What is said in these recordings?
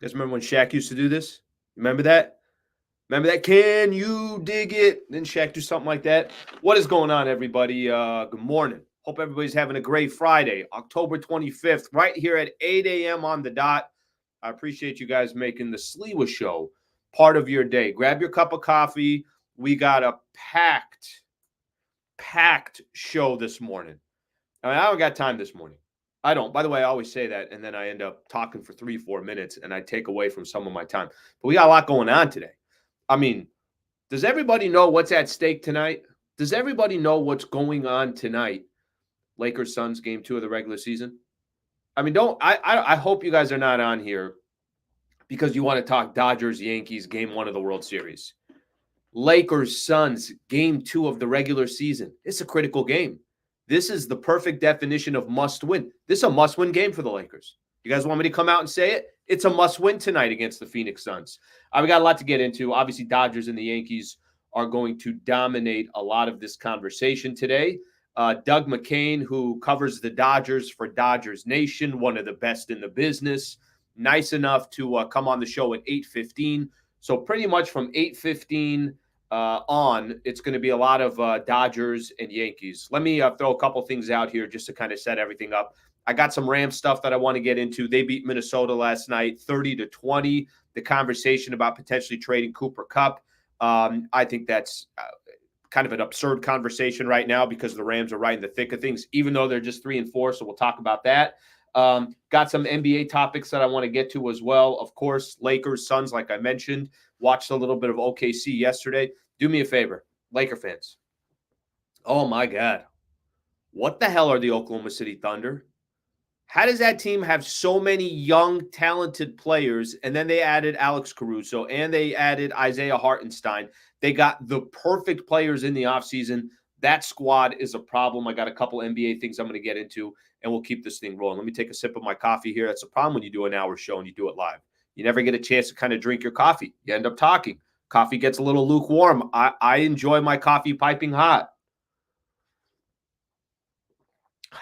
You guys remember when Shaq used to do this? Remember that? Remember that? Can you dig it? Didn't Shaq do something like that? What is going on, everybody? Good morning. Hope everybody's having a great Friday, October 25th, right here at 8 a.m. on the dot. I appreciate you guys making the Sliwa Show part of your day. Grab your cup of coffee. We got a packed show this morning. I mean, I don't got time this morning. I don't. By the way, I always say that, and then I end up talking for 3-4 minutes, and I take away from some of my time. But we got a lot going on today. I mean, does everybody know what's at stake tonight? Does everybody know what's going on tonight? Lakers Suns game 2 of the regular season. I mean, I hope you guys are not on here because you want to talk Dodgers Yankees game 1 of the World Series. Lakers Suns game 2 of the regular season. It's a critical game. This is the perfect definition of must win. This is a must win game for the Lakers. You guys want me to come out and say it? It's a must win tonight against the Phoenix Suns. We got a lot to get into. Obviously, Dodgers and the Yankees are going to dominate a lot of this conversation today. Doug McKain, who covers the Dodgers for Dodgers Nation, one of the best in the business, nice enough to come on the show at 8:15. So pretty much from 8:15 on, it's going to be a lot of Dodgers and Yankees. Let me throw a couple things out here just to kind of set everything up. I got some Rams stuff that I want to get into. They beat Minnesota last night, 30-20. The conversation about potentially trading Cooper Kupp. I think that's kind of an absurd conversation right now because the Rams are right in the thick of things, even though they're just 3-4. So we'll talk about that. Got some NBA topics that I want to get to as well. Of course, Lakers, Suns, like I mentioned. Watched a little bit of OKC yesterday. Do me a favor, Laker fans. Oh, my God. What the hell are the Oklahoma City Thunder? How does that team have so many young, talented players, and then they added Alex Caruso, and they added Isaiah Hartenstein? They got the perfect players in the offseason. That squad is a problem. I got a couple NBA things I'm going to get into, and we'll keep this thing rolling. Let me take a sip of my coffee here. That's a problem when you do an hour show and you do it live. You never get a chance to kind of drink your coffee. You end up talking. Coffee gets a little lukewarm. I enjoy my coffee piping hot.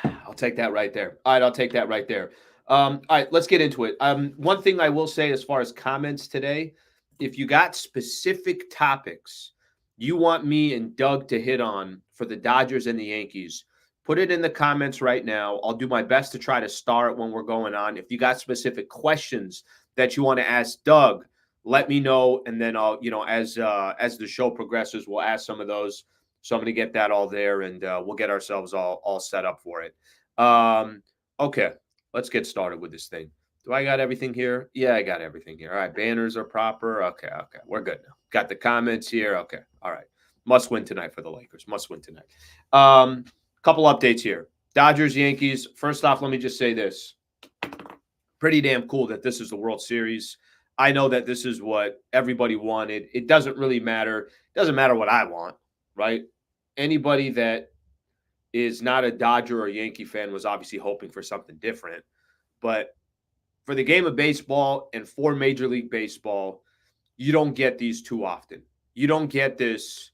I'll take that right there. All right, I'll take that right there. All right, let's get into it. One thing I will say as far as comments today, if you got specific topics you want me and Doug to hit on for the Dodgers and the Yankees, put it in the comments right now. I'll do my best to try to star it when we're going on. If you got specific questions that you want to ask Doug, let me know, and then I'll, as the show progresses, we'll ask some of those. So I'm going to get that all there, and we'll get ourselves all set up for it. Okay, let's get started with this thing. Do I got everything here? Yeah, I got everything here. All right, banners are proper. Okay, we're good now. Got the comments here. Okay, all right. Must win tonight for the Lakers. Must win tonight. Couple updates here. Dodgers, Yankees. First off, let me just say this. Pretty damn cool that this is the World Series. I know that this is what everybody wanted. It doesn't really matter. It doesn't matter what I want, right? Anybody that is not a Dodger or Yankee fan was obviously hoping for something different. But for the game of baseball and for Major League Baseball, you don't get these too often. You don't get this.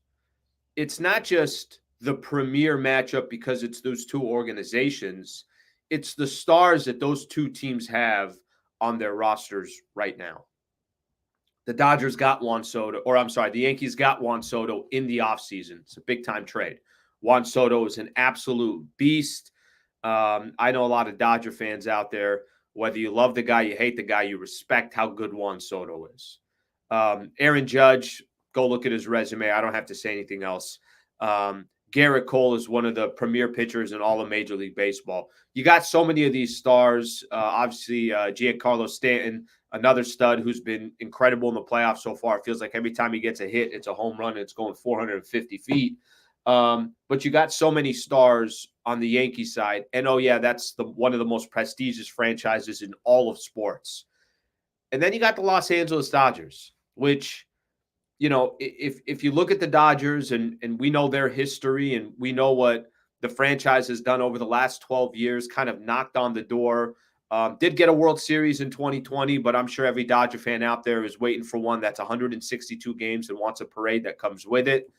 It's not just the premier matchup because it's those two organizations. It's the stars that those two teams have on their rosters right now. The Dodgers got Juan Soto, the Yankees got Juan Soto in the offseason. It's a big-time trade. Juan Soto is an absolute beast. I know a lot of Dodger fans out there. Whether you love the guy, you hate the guy, you respect how good Juan Soto is. Aaron Judge, go look at his resume. I don't have to say anything else. Garrett Cole is one of the premier pitchers in all of Major League Baseball. You got so many of these stars. Obviously, Giancarlo Stanton, another stud who's been incredible in the playoffs so far. It feels like every time he gets a hit, it's a home run and it's going 450 feet. But you got so many stars on the Yankee side. And, oh, yeah, that's one of the most prestigious franchises in all of sports. And then you got the Los Angeles Dodgers, which, if you look at the Dodgers and we know their history and we know what the franchise has done over the last 12 years, kind of knocked on the door. Did get a World Series in 2020, but I'm sure every Dodger fan out there is waiting for one that's 162 games and wants a parade that comes with it.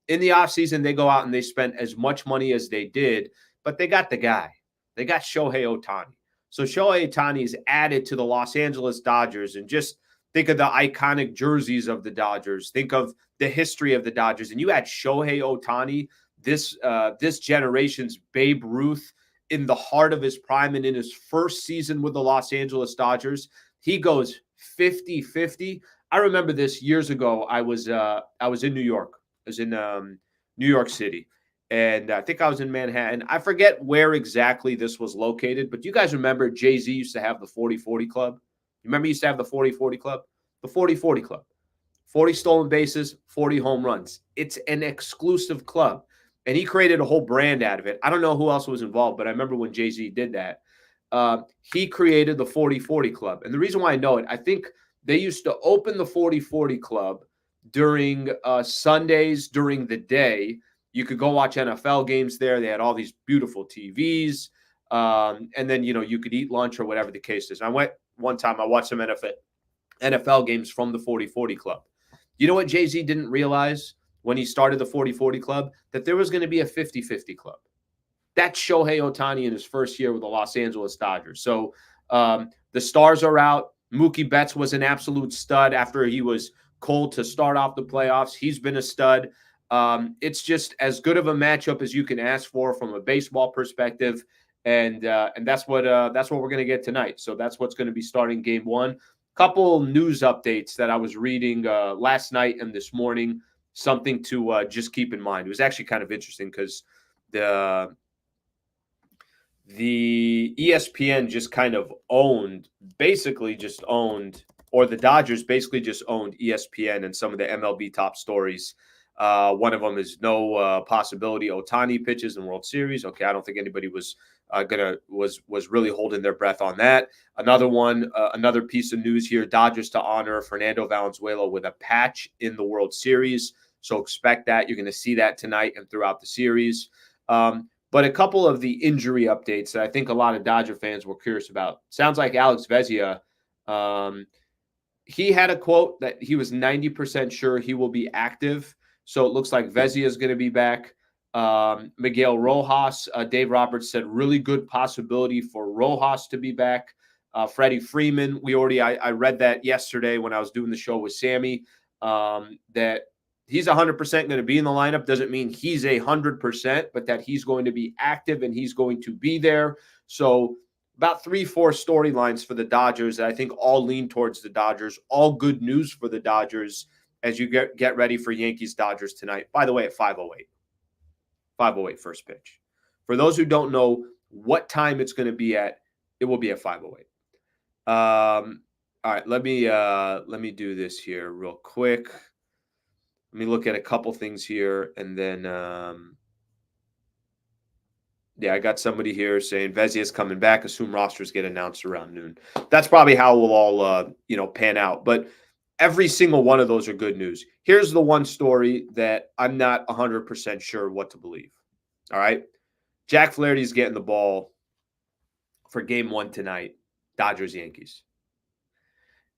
In the offseason, they go out and they spent as much money as they did, but they got the guy. They got Shohei Ohtani. So Shohei Ohtani is added to the Los Angeles Dodgers, and just think of the iconic jerseys of the Dodgers. Think of the history of the Dodgers, and you add Shohei Ohtani, this generation's Babe Ruth, in the heart of his prime and in his first season with the Los Angeles Dodgers. He goes 50-50. I remember this years ago. I was in New York. I was in New York City. And I think I was in Manhattan. I forget where exactly this was located, but you guys remember Jay-Z used to have the 40-40 Club? You remember he used to have the 40-40 Club? The 40-40 Club. 40 stolen bases, 40 home runs. It's an exclusive club. And he created a whole brand out of it. I don't know who else was involved, but I remember when Jay-Z did that. He created the 40-40 Club. And the reason why I know it, I think they used to open the 40-40 Club during Sundays during the day. You could go watch NFL games there. They had all these beautiful TVs. And then, you could eat lunch or whatever the case is. I went one time, I watched some NFL games from the 40-40 Club. You know what Jay-Z didn't realize when he started the 40-40 Club? That there was going to be a 50-50 Club. That's Shohei Ohtani in his first year with the Los Angeles Dodgers. So the stars are out. Mookie Betts was an absolute stud after he was cold to start off the playoffs. He's been a stud. It's just as good of a matchup as you can ask for from a baseball perspective, and that's what we're going to get tonight. So that's what's going to be starting Game 1. Couple news updates that I was reading last night and this morning. Something to just keep in mind. It was actually kind of interesting because the ESPN just kind of or the Dodgers basically just owned ESPN and some of the MLB top stories. One of them is no possibility Ohtani pitches in World Series. Okay, I don't think anybody was really holding their breath on that. Another one, another piece of news here: Dodgers to honor Fernando Valenzuela with a patch in the World Series. So expect that. You're going to see that tonight and throughout the series. But a couple of the injury updates that I think a lot of Dodger fans were curious about. Sounds like Alex Vezina. He had a quote that he was 90% sure he will be active. So it looks like Vezina is going to be back. Miguel Rojas, Dave Roberts said really good possibility for Rojas to be back. Freddie Freeman, I read that yesterday when I was doing the show with Sammy, that he's 100% going to be in the lineup. Doesn't mean he's 100%, but that he's going to be active and he's going to be there. So about 3-4 storylines for the Dodgers that I think all lean towards the Dodgers. All good news for the Dodgers as you get ready for Yankees-Dodgers tonight. By the way, at 5:08. 5:08 first pitch. For those who don't know what time it's going to be at, it will be at 5:08. All right, let me do this here real quick. Let me look at a couple things here, and then I got somebody here saying Vezina's coming back. Assume rosters get announced around noon. That's probably how we'll all pan out. But every single one of those are good news. Here's the one story that I'm not 100% sure what to believe. All right, Jack Flaherty's getting the ball for Game 1 tonight, Dodgers-Yankees.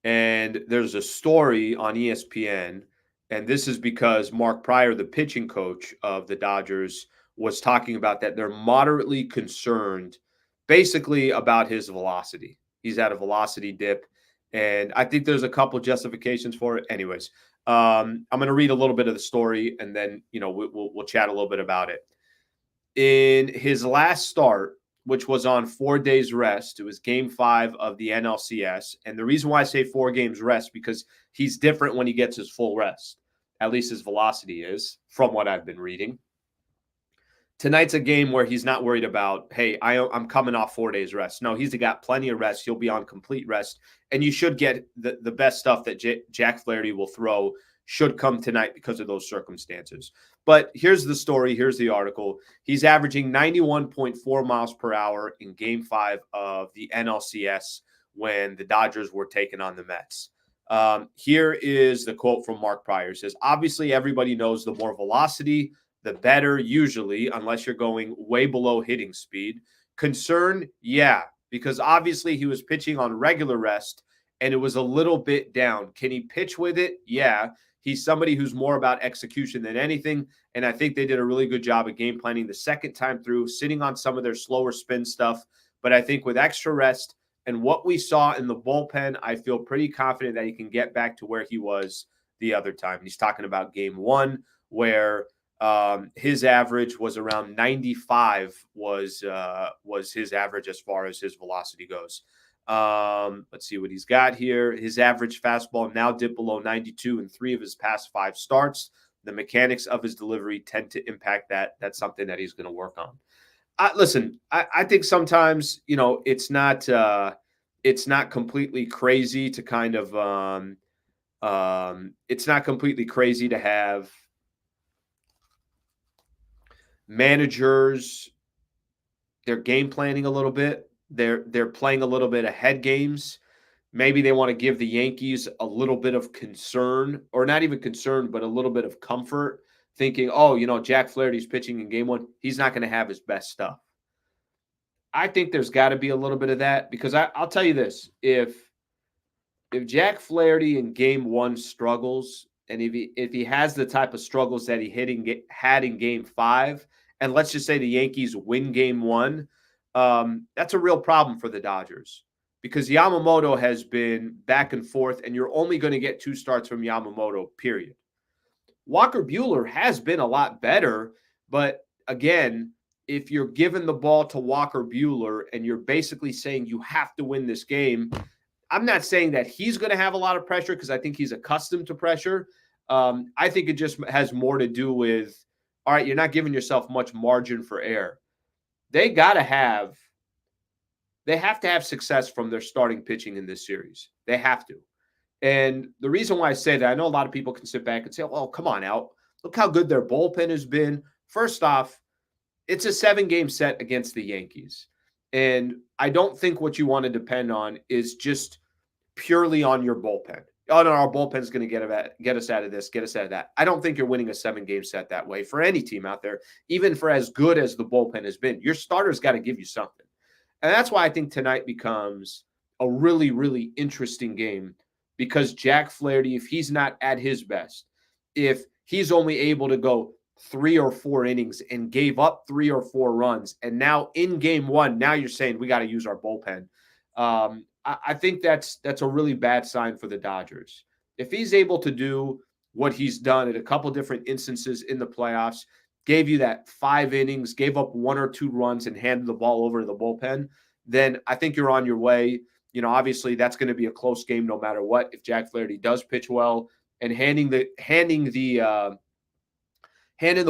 And there's a story on ESPN, and this is because Mark Pryor, the pitching coach of the Dodgers, was talking about that they're moderately concerned basically about his velocity. He's at a velocity dip, and I think there's a couple justifications for it. Anyways, I'm going to read a little bit of the story, and then we'll chat a little bit about it. In his last start, which was on 4 days rest, it was Game 5 of the NLCS, and the reason why I say 4 games rest because he's different when he gets his full rest. At least his velocity is, from what I've been reading. Tonight's a game where he's not worried about, hey, I'm coming off 4 days rest. No, he's got plenty of rest. He'll be on complete rest. And you should get the best stuff that Jack Flaherty will throw should come tonight because of those circumstances. But here's the story. Here's the article. He's averaging 91.4 miles per hour in Game 5 of the NLCS when the Dodgers were taking on the Mets. Here is the quote from Mark Pryor. It says, obviously, everybody knows the more velocity, the better usually, unless you're going way below hitting speed. Concern, yeah, because obviously he was pitching on regular rest and it was a little bit down. Can he pitch with it? Yeah. He's somebody who's more about execution than anything, and I think they did a really good job of game planning the second time through, sitting on some of their slower spin stuff, But I think with extra rest and what we saw in the bullpen, I feel pretty confident that he can get back to where he was the other time. He's talking about game one, where his average was around 95 was his average as far as his velocity goes. Let's see what he's got here. His average fastball now dipped below 92 in 3 of his past 5 starts. The mechanics of his delivery tend to impact that. That's something that he's going to work on. Listen, I think sometimes, it's not completely crazy to kind of it's not completely crazy to have managers, they're game planning a little bit. They're playing a little bit of head games. Maybe they want to give the Yankees a little bit of concern, or not even concern, but a little bit of comfort, thinking, oh, Jack Flaherty's pitching in game one. He's not going to have his best stuff. I think there's got to be a little bit of that, because I'll tell you this. If Jack Flaherty in game one struggles, and if he has the type of struggles that he had in game 5, and let's just say the Yankees win game 1, that's a real problem for the Dodgers, because Yamamoto has been back and forth, and you're only going to get 2 starts from Yamamoto, period. Walker Buehler has been a lot better, but again, if you're giving the ball to Walker Buehler and you're basically saying you have to win this game, I'm not saying that he's going to have a lot of pressure, because I think he's accustomed to pressure. I think it just has more to do with, all right, you're not giving yourself much margin for error. They have to have success from their starting pitching in this series. They have to. And the reason why I say that, I know a lot of people can sit back and say, well, come on out. Look how good their bullpen has been. First off, it's a 7-game set against the Yankees. And I don't think what you want to depend on is just purely on your bullpen. Oh, no, our bullpen's going to get us out of this, get us out of that. I don't think you're winning a 7-game set that way for any team out there, even for as good as the bullpen has been. Your starter's got to give you something. And that's why I think tonight becomes a really, really interesting game, because Jack Flaherty, if he's not at his best, if he's only able to go 3 or 4 innings and gave up 3 or 4 runs, and now in game 1, now you're saying we got to use our bullpen. I think that's a really bad sign for the Dodgers. If he's able to do what he's done at a couple different instances in the playoffs, gave you that 5 innings, gave up 1 or 2 runs, and handed the ball over to the bullpen, then I think you're on your way. Obviously that's going to be a close game no matter what. If Jack Flaherty does pitch well, and handing the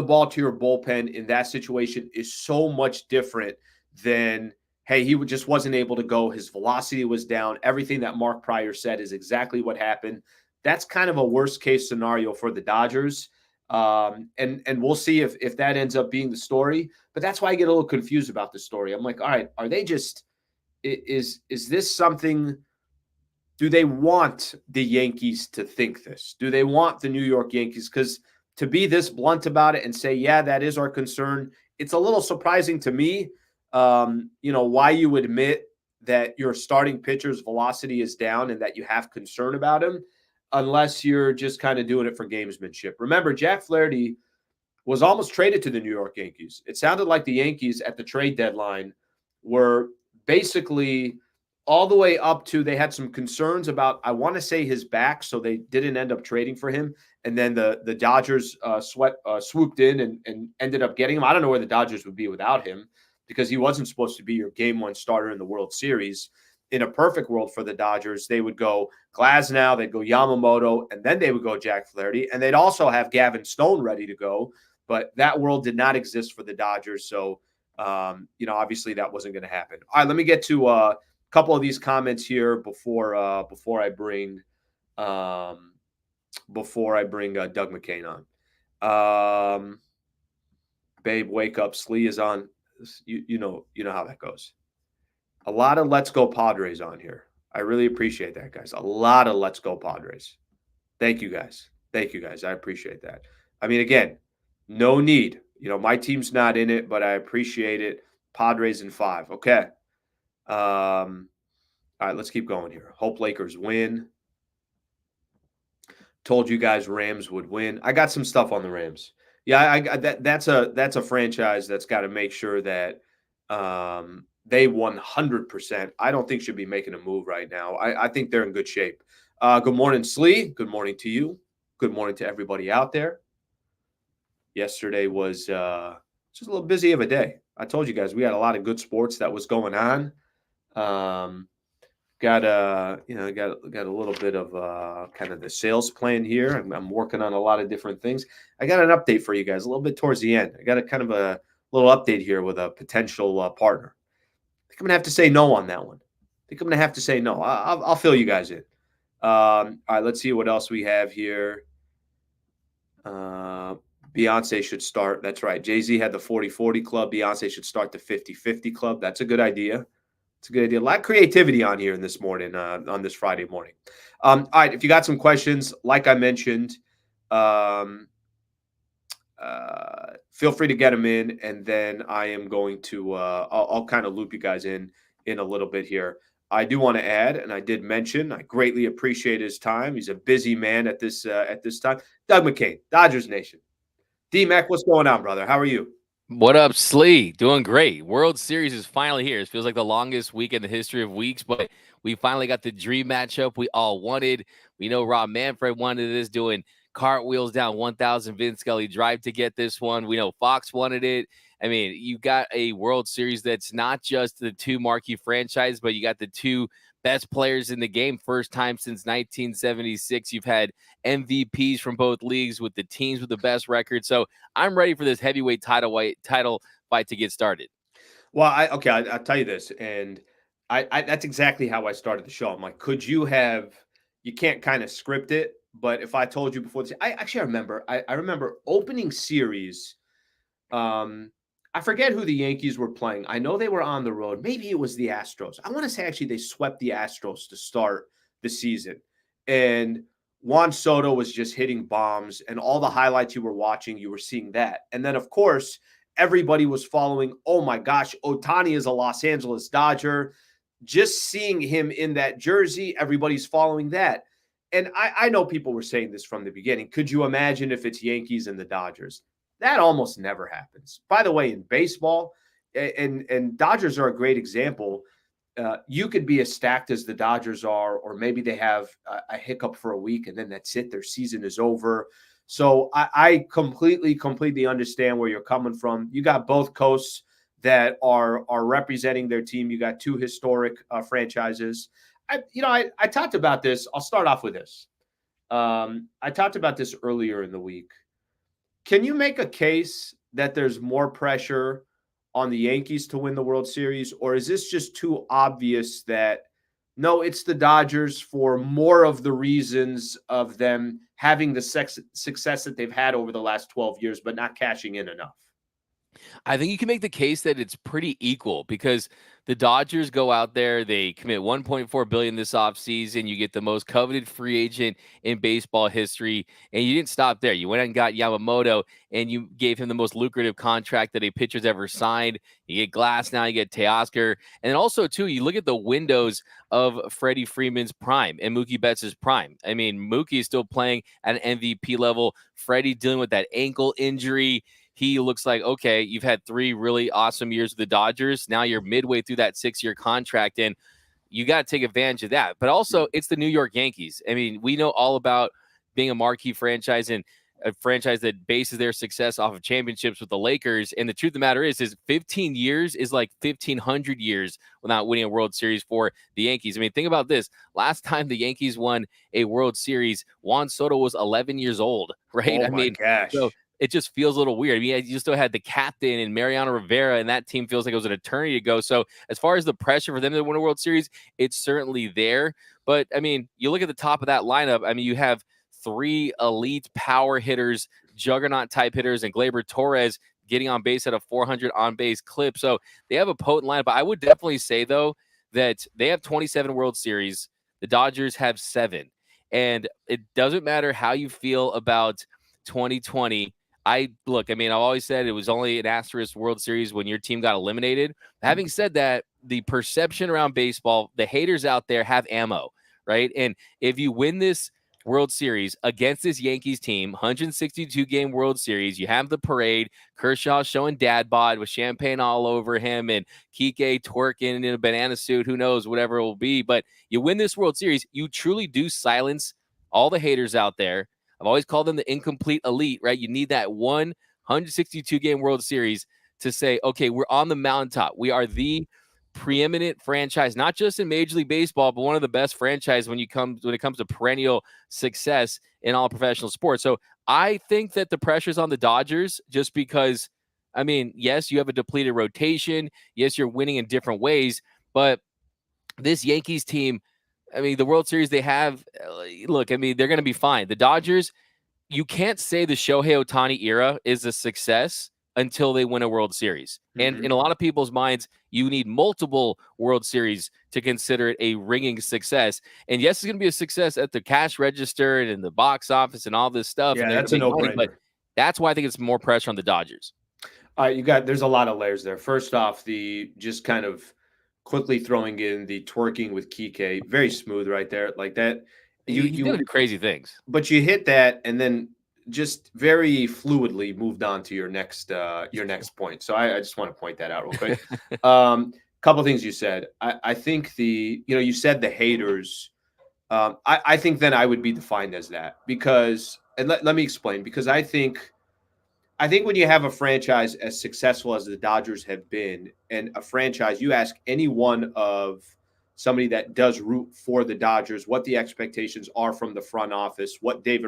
ball to your bullpen in that situation is so much different than, hey, he just wasn't able to go. His velocity was down. Everything that Mark Pryor said is exactly what happened. That's kind of a worst case scenario for the Dodgers. And we'll see if that ends up being the story. But that's why I get a little confused about the story. I'm like, all right, are they just is this something? Do they want the Yankees to think this? Do they want the New York Yankees? Because to be this blunt about it and say, yeah, that is our concern, it's a little surprising to me. Why you admit that your starting pitcher's velocity is down and that you have concern about him, unless you're just kind of doing it for gamesmanship. Remember, Jack Flaherty was almost traded to the New York Yankees. It sounded like the Yankees at the trade deadline were basically all the way up to, they had some concerns about, I want to say, his back, so they didn't end up trading for him. And then the Dodgers swooped in and ended up getting him. I don't know where the Dodgers would be without him, because he wasn't supposed to be your game 1 starter in the World Series. In a perfect world for the Dodgers, they would go Glasnow, they'd go Yamamoto, and then they would go Jack Flaherty. And they'd also have Gavin Stone ready to go. But that world did not exist for the Dodgers. So, obviously that wasn't going to happen. All right, let me get to a couple of these comments here before I bring Doug McKain on. Babe, wake up. Slee is on. You know how that goes. A lot of Let's Go Padres on here. I really appreciate that, guys. A lot of Let's Go Padres. Thank you, guys. I appreciate that. I mean, again, no need. My team's not in it, but I appreciate it. Padres in 5. Okay. All right, let's keep going here. Hope Lakers win. Told you guys Rams would win. I got some stuff on the Rams. Yeah, that's a franchise that's got to make sure that they 100%, I don't think should be making a move right now. I think they're in good shape. Good morning, Slee. Good morning to you. Good morning to everybody out there. Yesterday was just a little busy of a day. I told you guys we had a lot of good sports that was going on. Got got a little bit of kind of the sales plan here. I'm working on a lot of different things. I got an update for you guys a little bit towards the end. I got a kind of a little update here with a potential partner. I think I'm gonna have to say no on that one. I think I'm gonna have to say no. I'll fill you guys in. All right, let's see what else we have here. Beyonce should start. That's right. Jay-Z had the 40-40 club. Beyonce should start the 50-50 club. That's a good idea. It's a good idea. A lot of creativity on here in this morning, on this Friday morning. All right, if you got some questions, like I mentioned, feel free to get them in, and then I am going to I'll kind of loop you guys in a little bit here. I do want to add, and I did mention, I greatly appreciate his time. He's a busy man at this time. Doug McKain, Dodgers Nation. D-Mac, what's going on, brother? How are you? What up, Slee? Doing great. World Series is finally here. It feels like the longest week in the history of weeks, but we finally got the dream matchup we all wanted. We know Rob Manfred wanted this, doing cartwheels down 1,000 Vince Scully Drive to get this one. We know Fox wanted it. I mean, you got a World Series that's not just the two marquee franchises, but you got the two best players in the game. First time since 1976. You've had MVPs from both leagues with the teams with the best record. So I'm ready for this heavyweight title fight to get started. Well, I'll tell you this, and I that's exactly how I started the show. I'm like, could you have? You can't kind of script it, but if I told you before this, I remember. I remember opening series. I forget who the Yankees were playing. I know they were on the road. Maybe it was the Astros. I want to say actually they swept the Astros to start the season, and Juan Soto was just hitting bombs, and all the highlights you were watching, you were seeing that, and then of course everybody was following. Oh my gosh, Ohtani is a Los Angeles Dodger. Just seeing him in that jersey, everybody's following that. And I know people were saying this from the beginning. Could you imagine if it's Yankees and the Dodgers? That almost never happens. By the way, in baseball, and Dodgers are a great example. You could be as stacked as the Dodgers are, or maybe they have a hiccup for a week and then that's it. Their season is over. So I completely understand where you're coming from. You got both coasts that are representing their team. You got two historic franchises. I talked about this. I'll start off with this. I talked about this earlier in the week. Can you make a case that there's more pressure on the Yankees to win the World Series, or is this just too obvious that no, it's the Dodgers for more of the reasons of them having the success that they've had over the last 12 years, but not cashing in enough? I think you can make the case that it's pretty equal because the Dodgers go out there, they commit $1.4 billion this offseason. You get the most coveted free agent in baseball history, and you didn't stop there. You went out and got Yamamoto, and you gave him the most lucrative contract that a pitcher's ever signed. You get Glass now, you get Teoscar, and then also too, you look at the windows of Freddie Freeman's prime and Mookie Betts' prime. I mean, Mookie is still playing at an MVP level. Freddie dealing with that ankle injury. He looks like, okay, you've had 3 really awesome years with the Dodgers. Now you're midway through that 6-year contract, and you got to take advantage of that. But also, it's the New York Yankees. I mean, we know all about being a marquee franchise and a franchise that bases their success off of championships with the Lakers. And the truth of the matter is 15 years is like 1,500 years without winning a World Series for the Yankees. I mean, think about this. Last time the Yankees won a World Series, Juan Soto was 11 years old, right? Oh my gosh. So it just feels a little weird. I mean, you still had the captain and Mariano Rivera, and that team feels like it was an eternity ago. So as far as the pressure for them to win a World Series, it's certainly there. But, I mean, you look at the top of that lineup. I mean, you have 3 elite power hitters, juggernaut-type hitters, and Gleyber Torres getting on base at a 400 on-base clip. So they have a potent lineup. But I would definitely say, though, that they have 27 World Series. The Dodgers have 7. And it doesn't matter how you feel about 2020. I've always said it was only an asterisk World Series when your team got eliminated. Having said that, the perception around baseball, the haters out there have ammo, right? And if you win this World Series against this Yankees team, 162 game World Series. You have the parade, Kershaw showing dad bod with champagne all over him, and Kike twerking in a banana suit. Who knows, whatever it will be. But you win this World Series, you truly do silence all the haters out there. I've always called them the incomplete elite, right? You need that 162 game World Series to say, okay, we're on the mountaintop. We are the preeminent franchise, not just in Major League Baseball, but one of the best franchise when it comes to perennial success in all professional sports. So I think that the pressure's on the Dodgers just because, I mean, yes, you have a depleted rotation. Yes, you're winning in different ways, but this Yankees team, I mean, the World Series they have, look, I mean, they're going to be fine. The Dodgers, you can't say the Shohei Ohtani era is a success until they win a World Series. And in a lot of people's minds, you need multiple World Series to consider it a ringing success. And yes, it's going to be a success at the cash register and in the box office and all this stuff. Yeah, And they're going that's to a make money, no-brainer. but that's why I think it's more pressure on the Dodgers. All right, there's a lot of layers there. First off, the just kind of quickly throwing in the twerking with Kike, very smooth right there, like that. He's going to do crazy things. But you hit that and then just very fluidly moved on to your next point. So I just want to point that out real quick. Couple things you said. I think you said the haters. I think then I would be defined as that because, and let me explain, because I think when you have a franchise as successful as the Dodgers have been, and a franchise, you ask any one of somebody that does root for the Dodgers what the expectations are from the front office, what Dave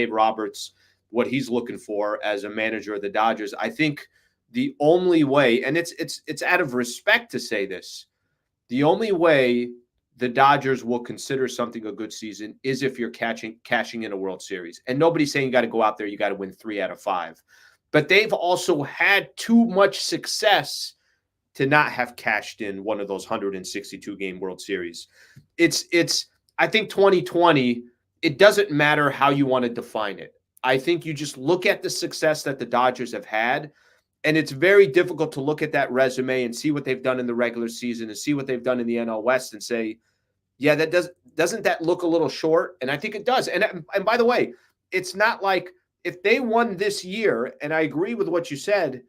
Roberts, what he's looking for as a manager of the Dodgers. I think the only way, and it's out of respect to say this, the only way the Dodgers will consider something a good season is if you're cashing in a World Series. And nobody's saying you got to go out there, you got to win 3 out of 5. But they've also had too much success to not have cashed in one of those 162 game World Series. I think 2020, it doesn't matter how you want to define it. I think you just look at the success that the Dodgers have had, and it's very difficult to look at that resume and see what they've done in the regular season and see what they've done in the NL West and say, yeah, doesn't that look a little short? And I think it does. And by the way, it's not like if they won this year, and I agree with what you said,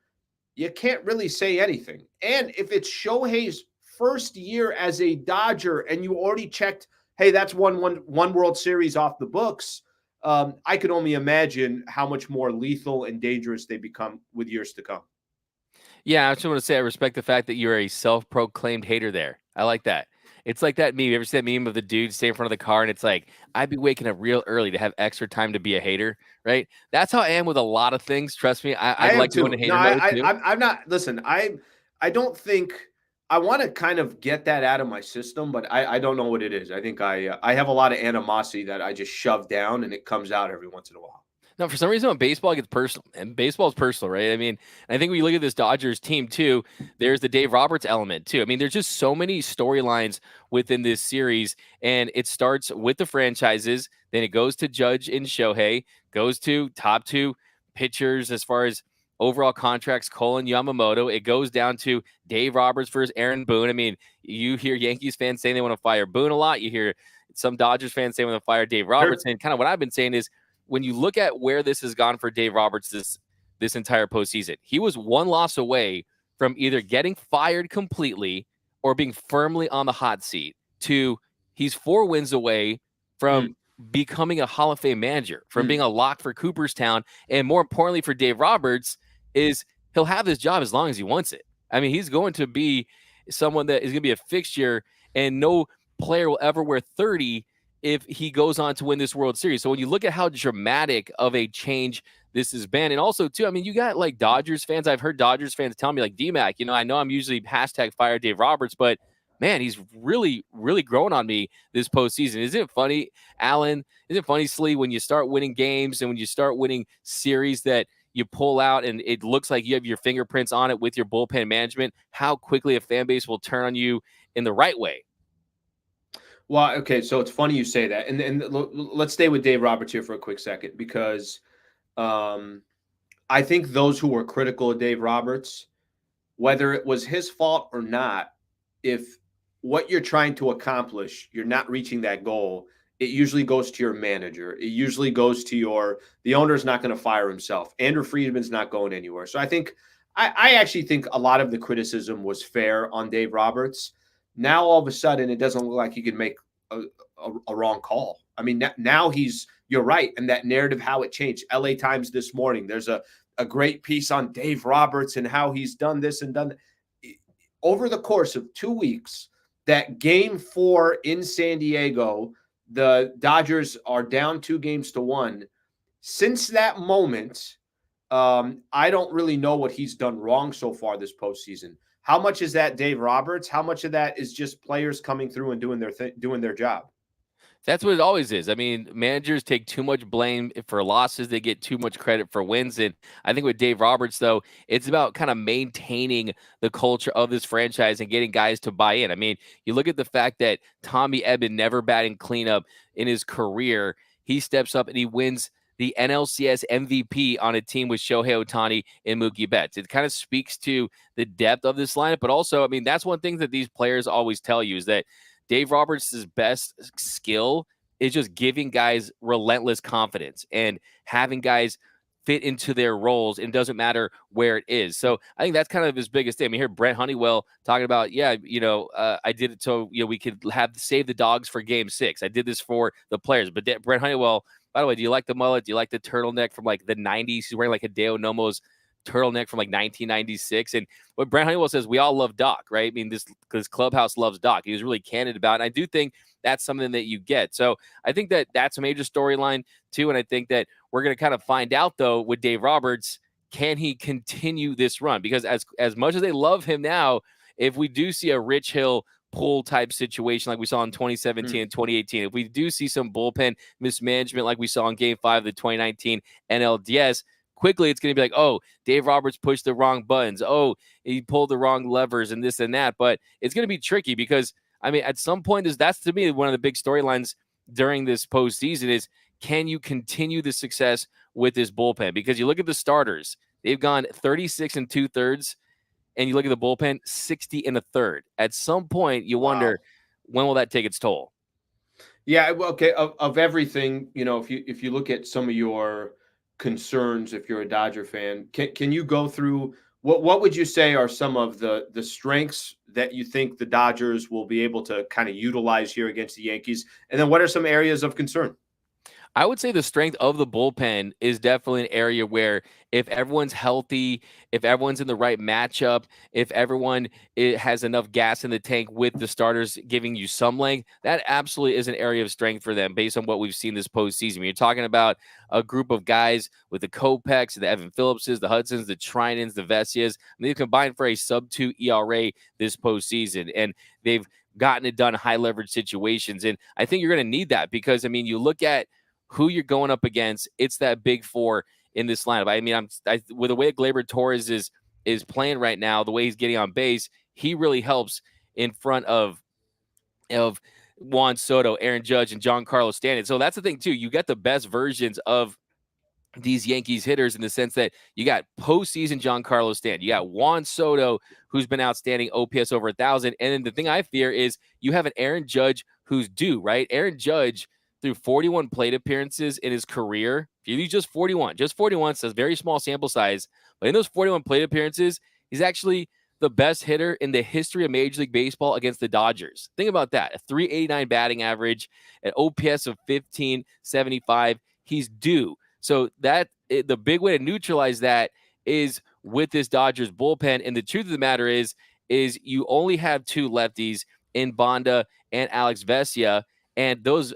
you can't really say anything. And if it's Shohei's first year as a Dodger and you already checked, hey, that's one World Series off the books, I can only imagine how much more lethal and dangerous they become with years to come. Yeah, I just want to say I respect the fact that you're a self-proclaimed hater there. I like that. It's like that meme. You ever see that meme of the dude stay in front of the car and it's like, I'd be waking up real early to have extra time to be a hater, right? That's how I am with a lot of things. Trust me. I like to go into hater mode too. I'm not, listen, I don't think, I want to kind of get that out of my system, but I don't know what it is. I think I have a lot of animosity that I just shove down and it comes out every once in a while. No, for some reason, when baseball gets personal, and baseball is personal, right? I mean, I think when you look at this Dodgers team too, there's the Dave Roberts element too. I mean, there's just so many storylines within this series, and it starts with the franchises, then it goes to Judge and Shohei, goes to top 2 pitchers as far as overall contracts, Cole and Yamamoto. It goes down to Dave Roberts versus Aaron Boone. I mean, you hear Yankees fans saying they want to fire Boone a lot. You hear some Dodgers fans saying they want to fire Dave Roberts. And kind of what I've been saying is, when you look at where this has gone for Dave Roberts this entire postseason, he was 1 loss away from either getting fired completely or being firmly on the hot seat to he's 4 wins away from becoming a Hall of Fame manager, from being a lock for Cooperstown. And more importantly for Dave Roberts is he'll have this job as long as he wants it. I mean, he's going to be someone that is going to be a fixture, and no player will ever wear 30 if he goes on to win this World Series. So when you look at how dramatic of a change this has been, and also too, I mean, you got like Dodgers fans. I've heard Dodgers fans tell me like, D-Mac, I know I'm usually #fire Dave Roberts, but man, he's really, really grown on me this postseason. Isn't it funny, Alan? Isn't it funny, Slee, when you start winning games and when you start winning series that you pull out and it looks like you have your fingerprints on it with your bullpen management, how quickly a fan base will turn on you in the right way? Well, okay, so it's funny you say that, and let's stay with Dave Roberts here for a quick second because I think those who were critical of Dave Roberts, whether it was his fault or not, if what you're trying to accomplish, you're not reaching that goal, it usually goes to your manager. It usually goes to the owner's not going to fire himself. Andrew Friedman's not going anywhere. So I actually think a lot of the criticism was fair on Dave Roberts. Now, all of a sudden, it doesn't look like he can make a wrong call. I mean, now you're right. And that narrative, how it changed. LA Times this morning, there's a great piece on Dave Roberts and how he's done this and done that. Over the course of 2 weeks, that game 4 in San Diego, the Dodgers are down 2-1. Since that moment, I don't really know what he's done wrong so far this postseason. How much is that Dave Roberts? How much of that is just players coming through and doing their job? That's what it always is. I mean, managers take too much blame for losses. They get too much credit for wins. And I think with Dave Roberts, though, it's about kind of maintaining the culture of this franchise and getting guys to buy in. I mean, you look at the fact that Tommy Edman never batting cleanup in his career. He steps up and he wins the NLCS MVP on a team with Shohei Ohtani and Mookie Betts. It kind of speaks to the depth of this lineup. But also, I mean, that's one thing that these players always tell you is that Dave Roberts' best skill is just giving guys relentless confidence and having guys fit into their roles, and it doesn't matter where it is. So I think that's kind of his biggest thing. I mean, here Brent Honeywell talking about, I did it so we could save the dogs for Game 6. I did this for the players. But Brent Honeywell, by the way, do you like the mullet? Do you like the turtleneck from like the 90s? He's wearing like a Deo Nomo's turtleneck from like 1996. And what Brent Honeywell says, we all love Doc, right? I mean, this clubhouse loves Doc. He was really candid about it. And I do think that's something that you get. So I think that that's a major storyline too. And I think that we're going to kind of find out, though, with Dave Roberts, can he continue this run? Because as much as they love him now, if we do see a Rich Hill pull type situation like we saw in 2017 and 2018, if we do see some bullpen mismanagement like we saw in Game 5 of the 2019 NLDS, quickly it's going to be like, oh, Dave Roberts pushed the wrong buttons. Oh, he pulled the wrong levers and this and that. But it's going to be tricky because, I mean, at some point, that's to me one of the big storylines during this postseason is, can you continue the success with this bullpen? Because you look at the starters, they've gone 36 2/3, and you look at the bullpen, 60 1/3. At some point, you wonder, when will that take its toll? Yeah, well, okay. Of everything, if you look at some of your concerns, if you're a Dodger fan, can you go through what would you say are some of the strengths that you think the Dodgers will be able to kind of utilize here against the Yankees, and then what are some areas of concern? I would say the strength of the bullpen is definitely an area where if everyone's healthy, if everyone's in the right matchup, if everyone has enough gas in the tank with the starters giving you some length, that absolutely is an area of strength for them based on what we've seen this postseason. You're talking about a group of guys with the Kopechs, the Evan Phillipses, the Hudsons, the Trinans, the Vessias. They've combined for a sub-2 ERA this postseason, and they've gotten it done in high leverage situations. And I think you're going to need that because, I mean, you look at who you're going up against, it's that big four in this lineup. I mean, with the way Gleyber Torres is playing right now, the way he's getting on base, he really helps in front of Juan Soto, Aaron Judge, and Giancarlo Stanton. So that's the thing too. You get the best versions of these Yankees hitters in the sense that you got postseason Giancarlo Stanton, you got Juan Soto, who's been outstanding, OPS over 1,000, and then the thing I fear is you have an Aaron Judge who's due, right? Aaron Judge, through 41 plate appearances in his career, if you use just 41, so it's a very small sample size, but in those 41 plate appearances, he's actually the best hitter in the history of Major League Baseball against the Dodgers. Think about that. A 389 batting average, an OPS of 1575. He's due. So the big way to neutralize that is with this Dodgers bullpen. And the truth of the matter is you only have two lefties in Banda and Alex Vesia, and those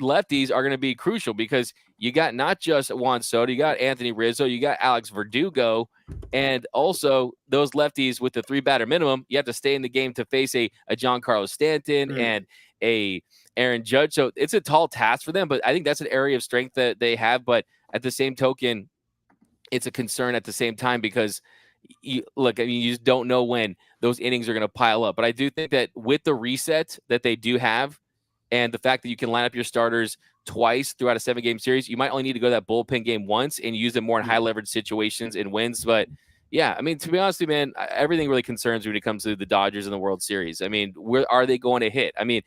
lefties are going to be crucial because you got not just Juan Soto, you got Anthony Rizzo, you got Alex Verdugo, and also those lefties with the 3-batter minimum, you have to stay in the game to face a Giancarlo Stanton and a Aaron Judge. So it's a tall task for them, but I think that's an area of strength that they have. But at the same token, it's a concern at the same time because you just don't know when those innings are going to pile up. But I do think that with the reset that they do have, and the fact that you can line up your starters twice throughout a 7-game series, you might only need to go to that bullpen game once and use them more in high leverage situations and wins. But yeah, I mean, to be honest with you, man, everything really concerns me when it comes to the Dodgers in the World Series. I mean, where are they going to hit? I mean,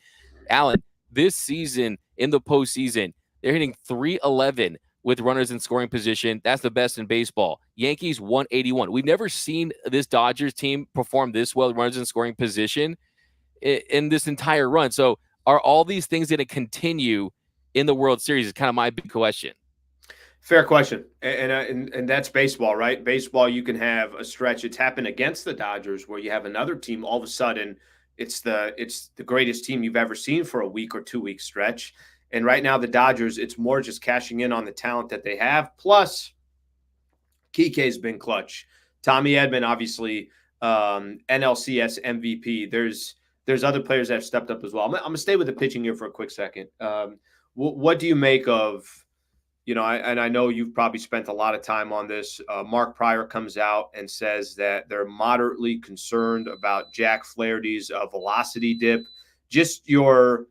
Alan, this season in the postseason. They're hitting 311 with runners in scoring position. That's the best in baseball. Yankees 181. We've never seen this Dodgers team perform this well with runners in scoring position in this entire run. So are all these things going to continue in the World Series is kind of my big question. Fair question, and that's baseball, right? Baseball, you can have a stretch. It's happened against the Dodgers where you have another team. All of a sudden, it's the greatest team you've ever seen for a week or 2 week stretch. And right now, the Dodgers, it's more just cashing in on the talent that they have. Plus, Kike's been clutch. Tommy Edman, obviously, NLCS MVP. There's other players that have stepped up as well. I'm gonna stay with the pitching here for a quick second. What do you make of? I know you've probably spent a lot of time on this. Mark Pryor comes out and says that they're moderately concerned about Jack Flaherty's velocity dip. Just your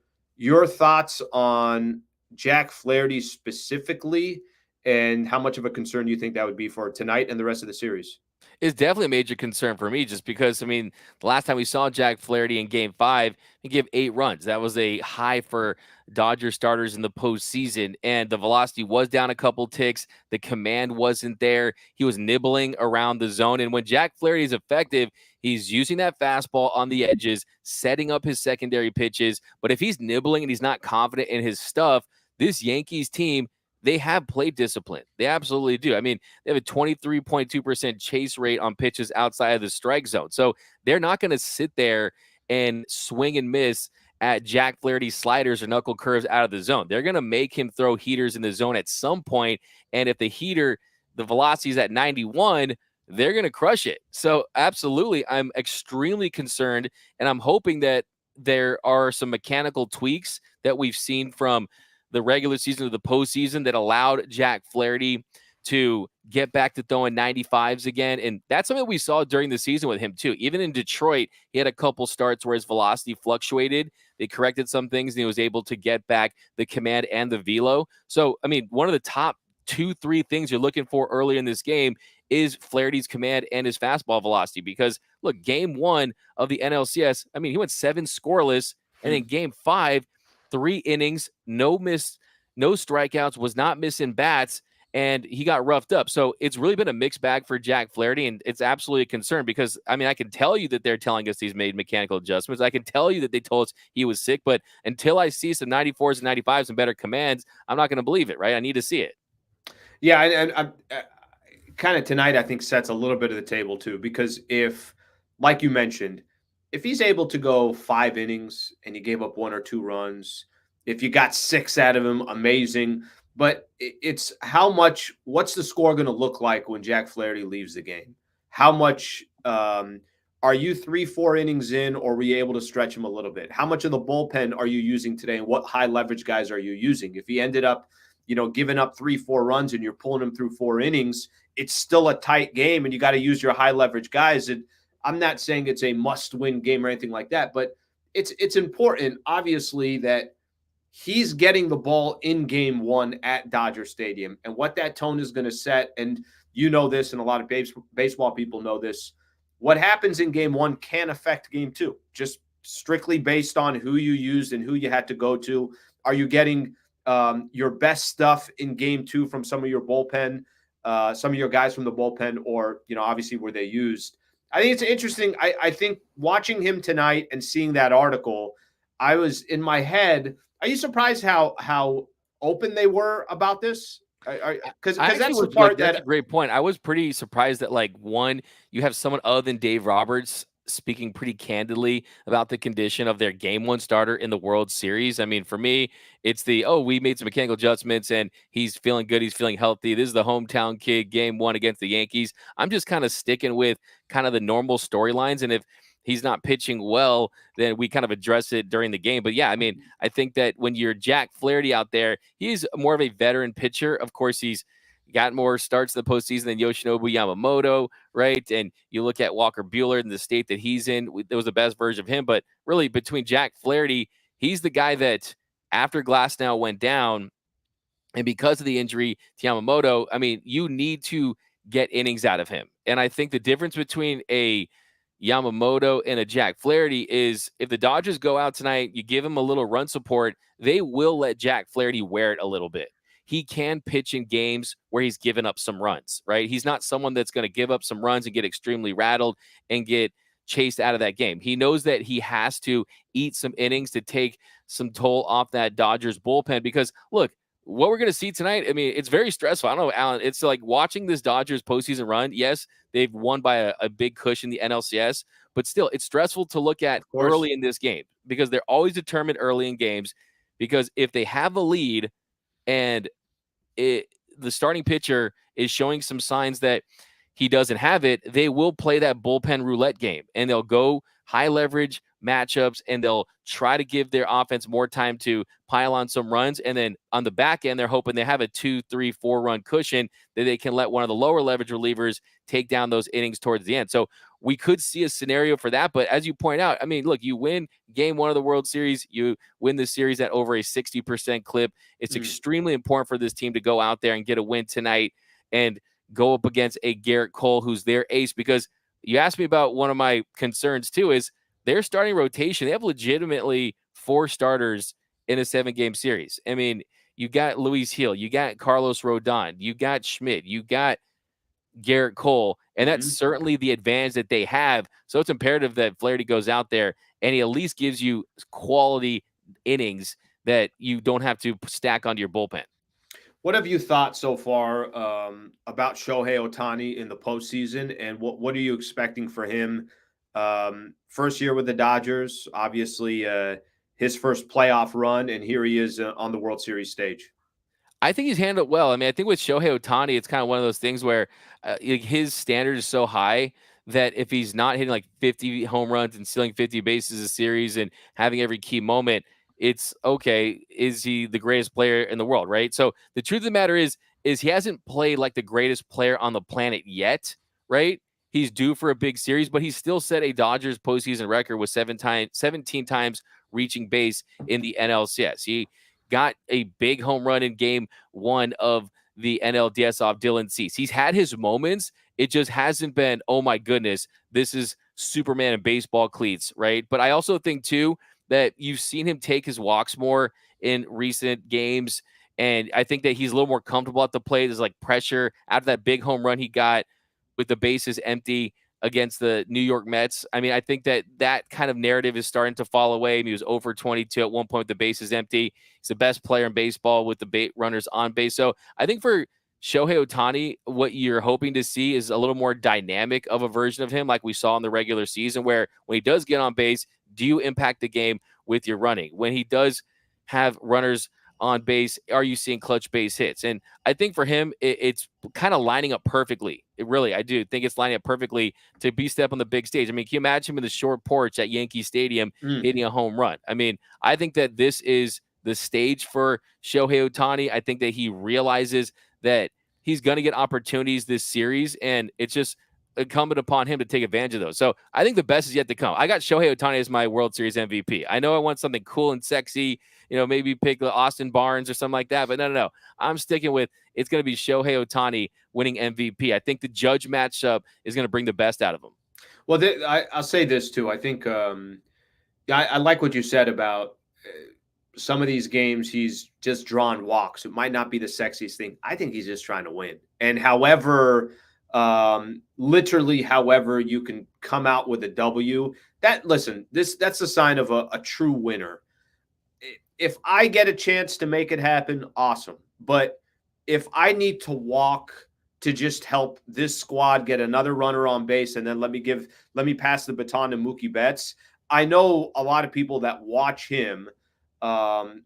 thoughts on Jack Flaherty specifically, and how much of a concern you think that would be for tonight and the rest of the series. Is definitely a major concern for me just because, I mean, the last time we saw Jack Flaherty in game 5, he gave 8 runs. That was a high for Dodger starters in the postseason, and the velocity was down a couple ticks. The command wasn't there. He was nibbling around the zone, and when Jack Flaherty is effective, he's using that fastball on the edges, setting up his secondary pitches. But if he's nibbling and he's not confident in his stuff, this Yankees team, they have plate discipline. They absolutely do. I mean, they have a 23.2% chase rate on pitches outside of the strike zone. So they're not going to sit there and swing and miss at Jack Flaherty's sliders or knuckle curves out of the zone. They're going to make him throw heaters in the zone at some point. And if the velocity is at 91, they're going to crush it. So absolutely, I'm extremely concerned. And I'm hoping that there are some mechanical tweaks that we've seen from the regular season to the postseason that allowed Jack Flaherty to get back to throwing 95s again. And that's something we saw during the season with him too. Even in Detroit, he had a couple starts where his velocity fluctuated. They corrected some things and he was able to get back the command and the velo. So, I mean, one of the top 2-3 things you're looking for early in this game is Flaherty's command and his fastball velocity. Because look, game 1 of the NLCS, I mean, he went 7 scoreless, and in game 5, 3 innings, no strikeouts, was not missing bats, and he got roughed up. So it's really been a mixed bag for Jack Flaherty, and it's absolutely a concern because, I mean, I can tell you that they're telling us he's made mechanical adjustments. I can tell you that they told us he was sick, but until I see some 94s and 95s and better commands, I'm not going to believe it, right? I need to see it. Yeah, and kind of tonight, I think, sets a little bit of the table too, because if, like you mentioned, if he's able to go 5 innings and you gave up 1 or 2 runs, if you got 6 out of him, amazing. But it's what's the score going to look like when Jack Flaherty leaves the game? How much are you 3-4 innings in, or were you able to stretch him a little bit? How much of the bullpen are you using today, and what high leverage guys are you using? If he ended up, giving up 3-4 runs and you're pulling him through 4 innings, it's still a tight game, and you got to use your high leverage guys. And I'm not saying it's a must-win game or anything like that, but it's important, obviously, that he's getting the ball in game 1 at Dodger Stadium, and what that tone is going to set. And you know this, and a lot of baseball people know this. What happens in game 1 can affect game 2, just strictly based on who you used and who you had to go to. Are you getting your best stuff in game 2 from some of your bullpen, some of your guys from the bullpen, or, obviously were they used? I think it's interesting. I think watching him tonight and seeing that article, I was in my head. Are you surprised how open they were about this? Because that's the part that's a great point. I was pretty surprised that, like, one, you have someone other than Dave Roberts speaking pretty candidly about the condition of their game 1 starter in the World Series. I mean, for me, it's we made some mechanical adjustments and he's feeling good. He's feeling healthy. This is the hometown kid, game 1 against the Yankees. I'm just kind of sticking with kind of the normal storylines. And if he's not pitching well, then we kind of address it during the game. But yeah, I mean, I think that when you're Jack Flaherty out there, he's more of a veteran pitcher. Of course, he's got more starts in the postseason than Yoshinobu Yamamoto, right? And you look at Walker Buehler in the state that he's in, it was the best version of him. But really, between Jack Flaherty, he's the guy that after Glasnow went down, and because of the injury to Yamamoto, I mean, you need to get innings out of him. And I think the difference between a Yamamoto and a Jack Flaherty is if the Dodgers go out tonight, you give him a little run support, they will let Jack Flaherty wear it a little bit. He can pitch in games where he's given up some runs, right? He's not someone that's going to give up some runs and get extremely rattled and get chased out of that game. He knows that he has to eat some innings to take some toll off that Dodgers bullpen because, look, what we're going to see tonight, I mean, it's very stressful. I don't know, Alan. It's like watching this Dodgers postseason run. Yes, they've won by a big cushion, the NLCS, but still, it's stressful to look at early in this game because they're always determined early in games. Because if they have a lead and the starting pitcher is showing some signs that he doesn't have it, they will play that bullpen roulette game and they'll go high leverage matchups and they'll try to give their offense more time to pile on some runs. And then on the back end, they're hoping they have a 2, 3, 4 run cushion that they can let one of the lower leverage relievers take down those innings towards the end. So we could see a scenario for that. But as you point out, I mean, look, you win game 1 of the World Series, you win the series at over a 60% clip. It's extremely important for this team to go out there and get a win tonight and go up against a Garrett Cole, who's their ace. Because you asked me about one of my concerns too, is their starting rotation. They have legitimately 4 starters in a 7-game series. I mean, you got Luis Gil, you got Carlos Rodon, you got Schmidt, you got Garrett Cole, and that's certainly the advantage that they have. So it's imperative that Flaherty goes out there and he at least gives you quality innings that you don't have to stack onto your bullpen. What have you thought so far about Shohei Ohtani in the postseason, and what are you expecting for him? First year with the Dodgers, obviously his first playoff run, and here he is on the World Series stage. I think he's handled well. I mean, I think with Shohei Ohtani, it's kind of one of those things where his standard is so high that if he's not hitting like 50 home runs and stealing 50 bases a series and having every key moment, it's okay. Is he the greatest player in the world, right? So the truth of the matter is he hasn't played like the greatest player on the planet yet, right? He's due for a big series, but he's still set a Dodgers postseason record with 17 times reaching base in the NLCS. He got a big home run in game 1 of the NLDS off Dylan Cease. He's had his moments. It just hasn't been, oh my goodness, this is Superman in baseball cleats, right? But I also think too that you've seen him take his walks more in recent games. And I think that he's a little more comfortable at the plate. There's like pressure after that big home run he got with the bases empty against the New York Mets. I mean, I think that kind of narrative is starting to fall away. I mean, he was over 22 at one point with the bases empty. He's the best player in baseball with the runners on base. So I think for Shohei Ohtani, what you're hoping to see is a little more dynamic of a version of him like we saw in the regular season, where when he does get on base, do you impact the game with your running? When he does have runners on base, are you seeing clutch base hits? And I think for him, it's kind of lining up perfectly. I do think it's lining up perfectly to be step on the big stage. I mean, can you imagine him in the short porch at Yankee Stadium hitting a home run? I mean, I think that this is the stage for Shohei Ohtani. I think that he realizes that he's going to get opportunities this series, and it's just incumbent upon him to take advantage of those. So I think the best is yet to come. I got Shohei Ohtani as my World Series MVP. I know I want something cool and sexy, maybe pick Austin Barnes or something like that, but no. I'm sticking with it's going to be Shohei Ohtani winning MVP. I think the Judge matchup is going to bring the best out of him. Well, I'll say this too. I think I like what you said about some of these games he's just drawn walks. It might not be the sexiest thing. I think he's just trying to win. And however you can come out with a W, that's a sign of a true winner. If I get a chance to make it happen, awesome. But if I need to walk to just help this squad get another runner on base and then let me pass the baton to Mookie Betts, I know a lot of people that watch him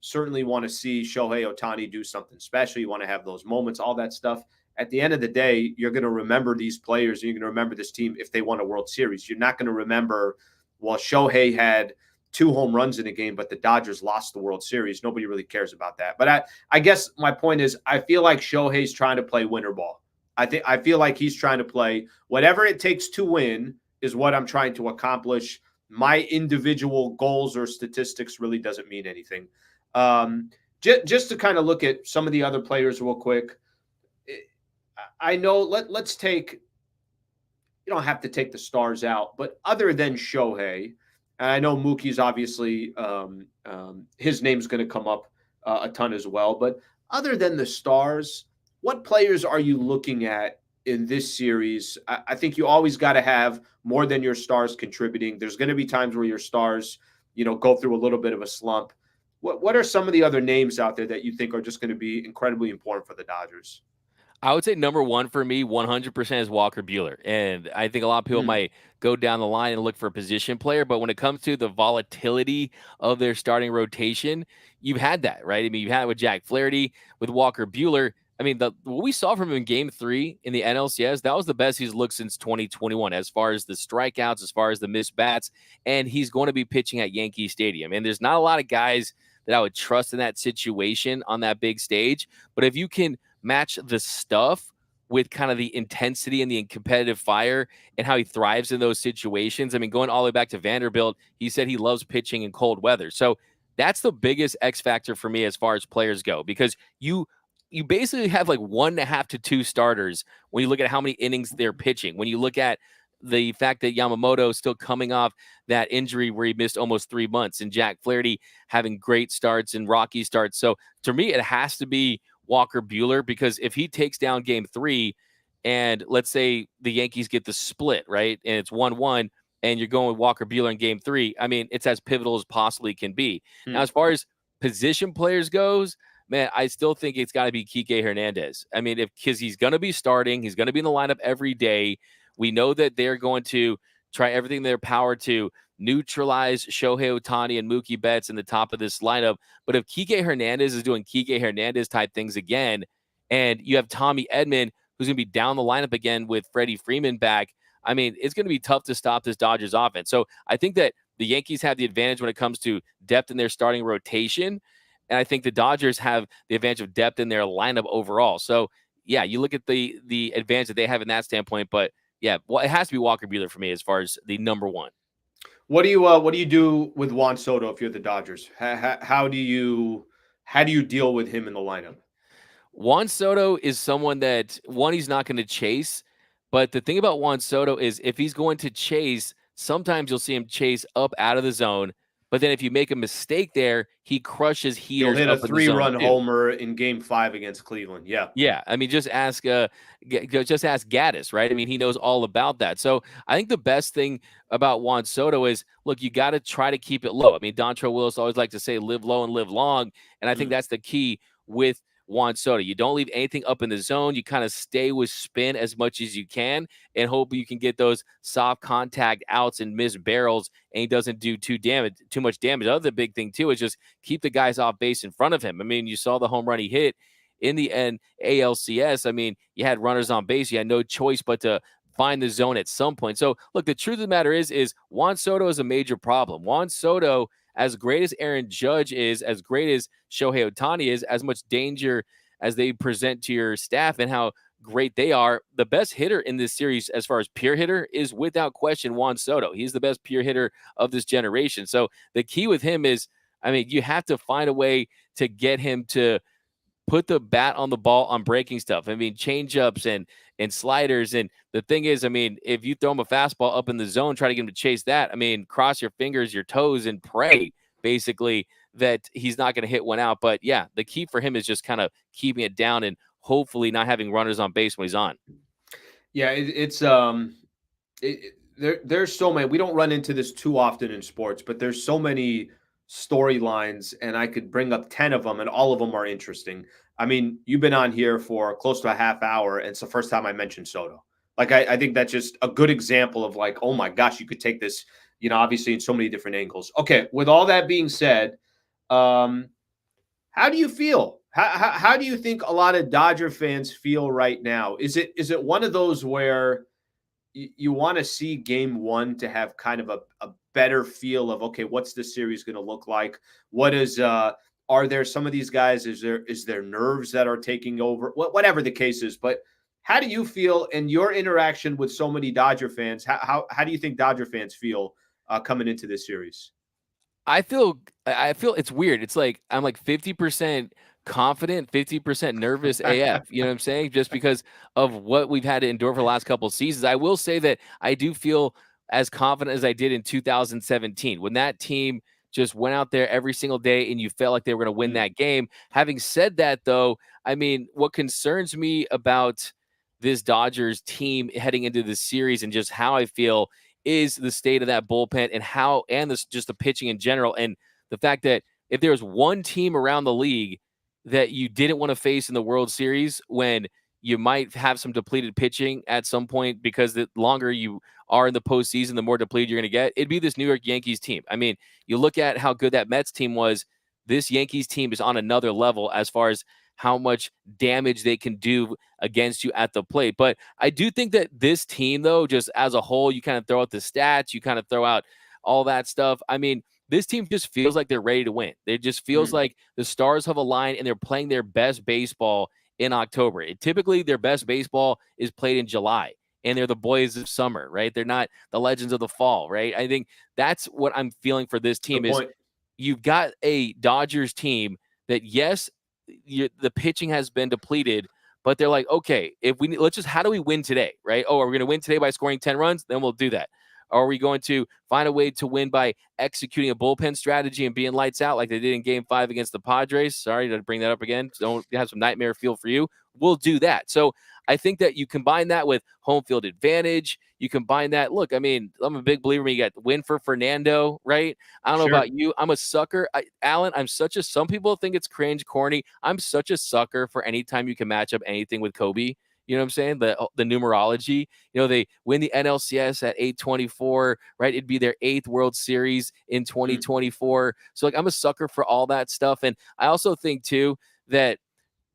certainly want to see Shohei Ohtani do something special. You want to have those moments, all that stuff. At the end of the day, you're going to remember these players and you're going to remember this team if they won a World Series. You're not going to remember, well, Shohei had 2 home runs in a game, but the Dodgers lost the World Series. Nobody really cares about that. But I guess my point is I feel like Shohei's trying to play winner ball. I feel like he's trying to play whatever it takes to win is what I'm trying to accomplish. My individual goals or statistics really doesn't mean anything. Just to kind of look at some of the other players real quick. I know let's take you don't have to take the stars out, but other than Shohei, and I know Mookie's obviously his name's going to come up a ton as well, but other than the stars, what players are you looking at in this series? I think you always got to have more than your stars contributing. There's going to be times where your stars, go through a little bit of a slump. What are some of the other names out there that you think are just going to be incredibly important for the Dodgers? I would say number one for me, 100% is Walker Buehler. And I think a lot of people Hmm. might go down the line and look for a position player. But when it comes to the volatility of their starting rotation, you've had that, right? I mean, you've had it with Jack Flaherty, with Walker Buehler. I mean, what we saw from him in game 3 in the NLCS, that was the best he's looked since 2021, as far as the strikeouts, as far as the missed bats. And he's going to be pitching at Yankee Stadium. And there's not a lot of guys that I would trust in that situation on that big stage. But if you can match the stuff with kind of the intensity and the competitive fire and how he thrives in those situations. I mean, going all the way back to Vanderbilt, he said he loves pitching in cold weather. So that's the biggest X factor for me as far as players go, because you basically have like 1.5 to 2 starters when you look at how many innings they're pitching. When you look at the fact that Yamamoto is still coming off that injury where he missed almost 3 months, and Jack Flaherty having great starts and rocky starts. So to me, it has to be Walker Buehler, because if he takes down game 3 and let's say the Yankees get the split, right, and it's 1-1 and you're going with Walker Buehler in game 3, I mean, it's as pivotal as possibly can be. Now, Hmm. as far as position players goes, man, I still think it's got to be Kike Hernandez. I mean, because he's going to be starting, he's going to be in the lineup every day. We know that they're going to try everything in their power to neutralize Shohei Ohtani and Mookie Betts in the top of this lineup. But if Kike Hernandez is doing Kike Hernandez type things again, and you have Tommy Edman, who's going to be down the lineup again with Freddie Freeman back, I mean, it's going to be tough to stop this Dodgers offense. So I think that the Yankees have the advantage when it comes to depth in their starting rotation. And I think the Dodgers have the advantage of depth in their lineup overall. So yeah, you look at the advantage that they have in that standpoint. But yeah, well, it has to be Walker Buehler for me as far as the number one. What do you do with Juan Soto if you're the Dodgers? How do you deal with him in the lineup? Juan Soto is someone that, one, he's not going to chase. But the thing about Juan Soto is if he's going to chase, sometimes you'll see him chase up out of the zone. But then if you make a mistake there, he crushes He'll heaters hit a up in the zone three-run too. homer in Game 5 against Cleveland. Yeah. Yeah, I mean, just ask Gaddis, right? I mean, he knows all about that. So I think the best thing about Juan Soto is, look, you got to try to keep it low. I mean, Dontrell Willis always like to say, live low and live long, and I think Mm. that's the key with Juan Soto. You don't leave anything up in the zone. You kind of stay with spin as much as you can, and hope you can get those soft contact outs and missed barrels, and he doesn't do too much damage. The other big thing too is just keep the guys off base in front of him. I mean, you saw the home run he hit in the end ALCS. I mean, you had runners on base. You had no choice but to find the zone at some point. So look, the truth of the matter is Juan Soto is a major problem. Juan Soto, as great as Aaron Judge is, as great as Shohei Ohtani is, as much danger as they present to your staff and how great they are, the best hitter in this series as far as pure hitter is without question Juan Soto. He's the best pure hitter of this generation. So the key with him is, I mean, you have to find a way to get him to put the bat on the ball on breaking stuff. I mean, change ups and sliders. And the thing is, I mean, if you throw him a fastball up in the zone, try to get him to chase that. I mean, cross your fingers, your toes, and pray basically that he's not going to hit one out. But yeah, the key for him is just kind of keeping it down and hopefully not having runners on base when he's on. Yeah, there's so many. We don't run into this too often in sports, but there's so many storylines, and I could bring up 10 of them, and all of them are interesting. I mean, you've been on here for close to a half hour, and it's the first time I mentioned Soto. Like, I think that's just a good example of, like, oh my gosh, you could take this, obviously in so many different angles. Okay, with all that being said, um, how do you feel? How do you think a lot of Dodger fans feel right now? Is it one of those where you want to see game 1 to have kind of a better feel of, okay, what's the series going to look like? What is are there some of these guys? Is there nerves that are taking over? Whatever the case is, but how do you feel in your interaction with so many Dodger fans? How do you think Dodger fans feel coming into this series? I feel it's weird. It's like I'm like 50% confident, 50% nervous AF. You know what I'm saying? Just because of what we've had to endure for the last couple of seasons. I will say that I do feel as confident as I did in 2017 when that team just went out there every single day and you felt like they were going to win that game. Having said that, though, I mean, what concerns me about this Dodgers team heading into this series and just how I feel is the state of that bullpen and how, and this just the pitching in general. And the fact that if there was one team around the league that you didn't want to face in the World Series when you might have some depleted pitching at some point, because the longer you are in the postseason, the more depleted you're going to get, it'd be this New York Yankees team. I mean, you look at how good that Mets team was. This Yankees team is on another level as far as how much damage they can do against you at the plate. But I do think that this team, though, just as a whole, you kind of throw out the stats, you kind of throw out all that stuff. I mean, this team just feels like they're ready to win. It just feels like the stars have aligned and they're playing their best baseball in October. Typically, their best baseball is played in July, and they're the boys of summer, right? They're not the legends of the fall, right? I think that's what I'm feeling for this team is you've got a Dodgers team that, yes, the pitching has been depleted, but they're like, okay, how do we win today, right? Oh, are we going to win today by scoring 10 runs? Then we'll do that. Or are we going to find a way to win by executing a bullpen strategy and being lights out like they did in Game 5 against the Padres? Sorry to bring that up again. Don't have some nightmare feel for you. We'll do that. So I think that you combine that with home field advantage. You combine that. Look, I mean, I'm a big believer when you got win for Fernando, right? I don't know about you. I'm a sucker. Alan, some people think it's cringe, corny. I'm such a sucker for anytime you can match up anything with Kobe. You know what I'm saying? The numerology. You know, they win the NLCS at 824, right? It'd be their 8th World Series in 2024. So, like, I'm a sucker for all that stuff. And I also think, too, that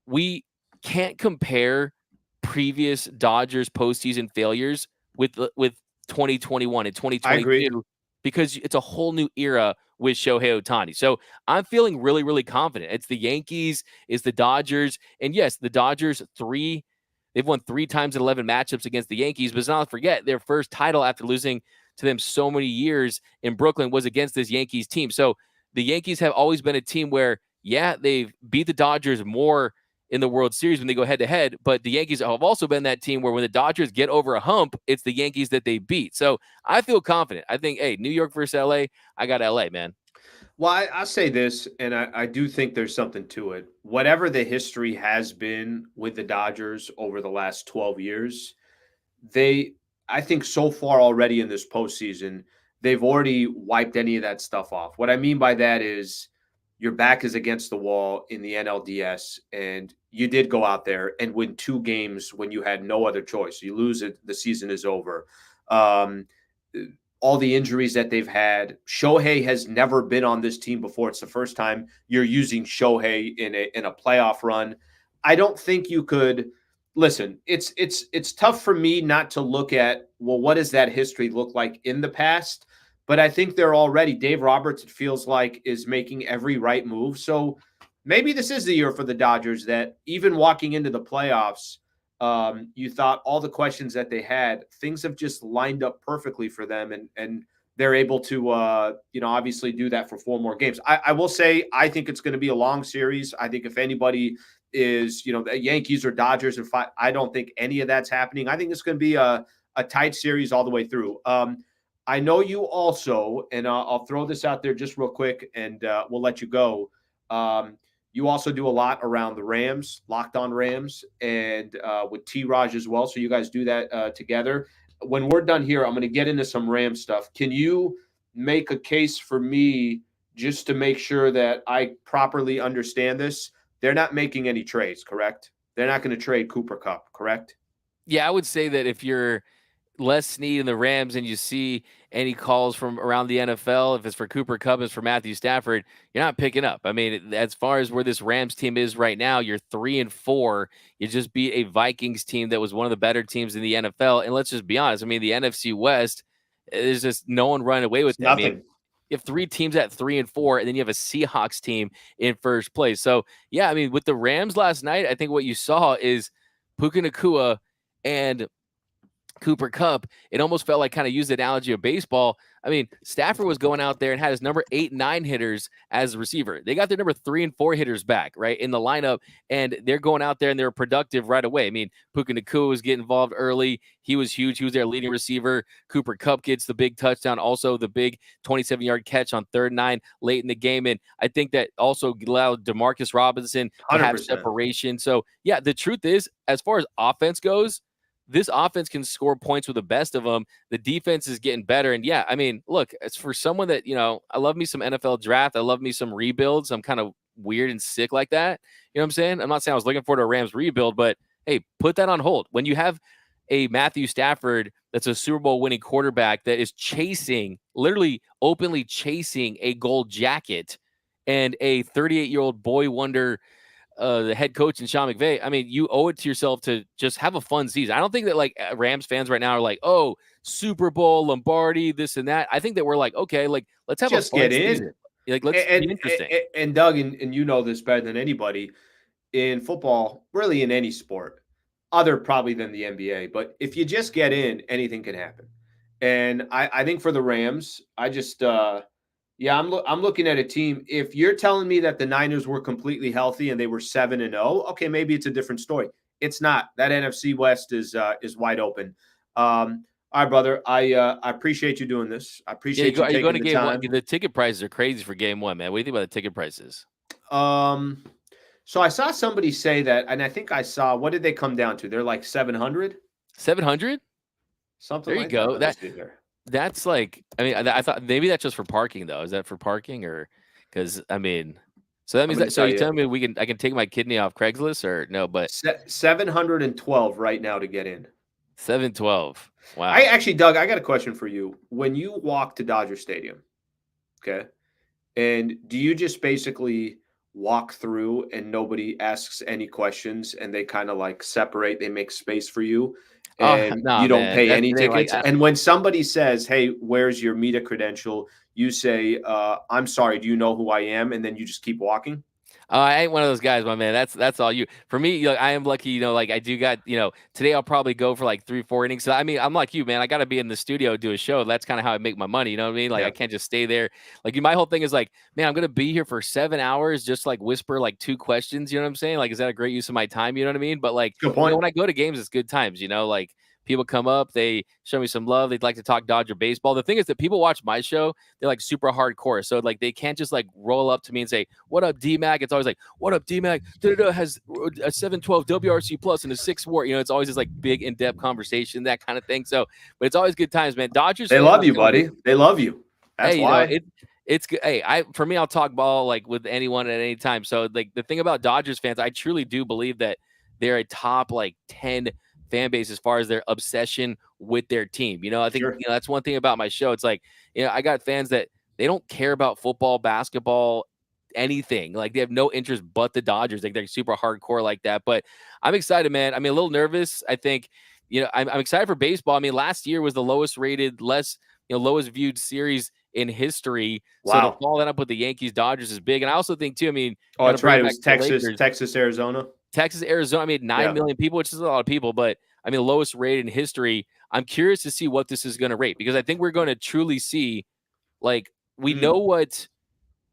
we can't compare previous Dodgers postseason failures with 2021 and 2022 because it's a whole new era with Shohei Ohtani. So I'm feeling really, really confident. It's the Yankees, it's the Dodgers. And yes, the Dodgers, they've won 3 times in 11 matchups against the Yankees, but let's not forget their first title after losing to them so many years in Brooklyn was against this Yankees team. So the Yankees have always been a team where, yeah, they've beat the Dodgers more in the World Series when they go head-to-head, but the Yankees have also been that team where when the Dodgers get over a hump, it's the Yankees that they beat. So I feel confident. I think, hey, New York versus L.A., I got L.A., man. Well, I'll say this, and I do think there's something to it. Whatever the history has been with the Dodgers over the last 12 years, I think so far already in this postseason, they've already wiped any of that stuff off. What I mean by that is your back is against the wall in the NLDS, and you did go out there and win 2 games when you had no other choice. You lose it, the season is over. All the injuries that they've had. Shohei has never been on this team before. It's the first time you're using Shohei in a playoff run. I don't think you could listen. It's tough for me not to look at, well, what does that history look like in the past? But I think they're already, Dave Roberts, it feels like, is making every right move. So maybe this is the year for the Dodgers that even walking into the playoffs, you thought all the questions that they had, things have just lined up perfectly for them, and they're able to, obviously do that for 4 more games. I will say, I think it's going to be a long series. I think if anybody is, the Yankees or Dodgers or 5, I don't think any of that's happening. I think it's going to be a tight series all the way through. I know you also, and I'll throw this out there just real quick, and we'll let you go. You also do a lot around the Rams, Locked On Rams, and with T-Raj as well. So you guys do that together. When we're done here, I'm going to get into some Rams stuff. Can you make a case for me just to make sure that I properly understand this? They're not making any trades, correct? They're not going to trade Cooper Kupp, correct? Yeah, I would say that if you're Les Snead and the Rams and you see any calls from around the NFL, if it's for Cooper Kupp, it's for Matthew Stafford, you're not picking up. I mean, as far as where this Rams team is right now, you're 3-4. You just beat a Vikings team that was one of the better teams in the NFL. And let's just be honest. I mean, the NFC West, there's just no one running away with that. Nothing. I mean, you have 3 teams at 3-4, and then you have a Seahawks team in first place. So, yeah, I mean, with the Rams last night, I think what you saw is Puka Nacua and Cooper Kupp, it almost felt like, kind of use the analogy of baseball. I mean, Stafford was going out there and had his number 8, 9 hitters as a receiver. They got their number 3 and 4 hitters back, right, in the lineup, and they're going out there and they're productive right away. I mean, Puka Nacua was getting involved early. He was huge. He was their leading receiver. Cooper Kupp gets the big touchdown, also the big 27-yard catch on 3rd and 9 late in the game. And I think that also allowed Demarcus Robinson to have 100%. separation. So, yeah, the truth is, as far as offense goes, this offense can score points with the best of them. The defense is getting better. And yeah, I mean, look, it's for someone that, I love me some NFL draft. I love me some rebuilds. I'm kind of weird and sick like that. You know what I'm saying? I'm not saying I was looking forward to a Rams rebuild, but hey, put that on hold. When you have a Matthew Stafford that's a Super Bowl winning quarterback that is literally openly chasing a gold jacket, and a 38-year-old boy wonder, the head coach and Sean McVay, I mean, you owe it to yourself to just have a fun season. I don't think that like Rams fans right now are like, oh, Super Bowl, Lombardi, this and that. I think that we're like, okay, like let's have Just a fun get season. in. Like let's be interesting. And Doug, and you know this better than anybody, in football, really in any sport, other probably than the NBA, but if you just get in, anything can happen. And I think for the Rams, I just I'm looking at a team. If you're telling me that the Niners were completely healthy and they were 7-0, okay, maybe it's a different story. It's not. That NFC West is wide open. All right, brother. I appreciate you doing this. I appreciate you Are you going taking to the game time. one? The ticket prices are crazy for game one, man. What do you think about the ticket prices? So I saw somebody say that, and I think I saw, what did they come down to? They're like 700, 700? something There you like that. go. Let me see here. That's like, I mean, I thought maybe that's just for parking though. Is that for parking, or because I mean, so that means that, so you tell me I can take my kidney off Craigslist, or no? But 712 right now to get in. 712. Wow. I actually, Doug, I got a question for you. When you walk to Dodger Stadium, okay, and do you just basically walk through and nobody asks any questions and they kind of like separate, they make space for you, Oh and no, you don't man. pay That's any the thing. Like, tickets? And when somebody says, "Hey, where's your media credential?" you say, "I'm sorry, do you know who I am?" And then you just keep walking. I ain't one of those guys, my man. That's all you. For me, I am lucky. Like I do got. Today I'll probably go for like 3, 4 innings. So, I mean, I'm like you, man. I got to be in the studio, do a show. That's kind of how I make my money. You know what I mean? Like Yeah. I can't just stay there. Like my whole thing is like, man, I'm gonna be here for 7 hours, just like whisper like 2 questions. You know what I'm saying? Like, is that a great use of my time? You know what I mean? But like, Good point. when I go to games, it's good times. Like people come up, they show me some love. They'd like to talk Dodger baseball. The thing is that people watch my show, they're like super hardcore. So like they can't just like roll up to me and say, "What up, D-Mac?" It's always like, "What up, D-Mac? Has a 712 WRC plus and a 6 WAR." It's always this like big in-depth conversation, that kind of thing. So, but it's always good times, man. Dodgers They fans, love I'm you, telling buddy. They love you. That's hey, why. it's good. Hey, for me, I'll talk ball like with anyone at any time. So like the thing about Dodgers fans, I truly do believe that they're a top like 10 fan base as far as their obsession with their team. I think Sure. that's one thing about my show. It's like, I got fans that they don't care about football, basketball, anything. Like they have no interest but the Dodgers. Like they're super hardcore like that. But I'm excited, man. I mean, a little nervous. I think, I'm excited for baseball. I mean, last year was the lowest rated, lowest viewed series in history. So to Wow. follow that up with the Yankees Dodgers is big. And I also think too, I mean, Oh, kind of that's right. bring It back was to the Texas, Lakers, Texas, Arizona. Texas, Arizona. I mean, 9 million people, which is a lot of people, but I mean, the lowest rated in history. I'm curious to see what this is going to rate, because I think we're going to truly see, like, we know what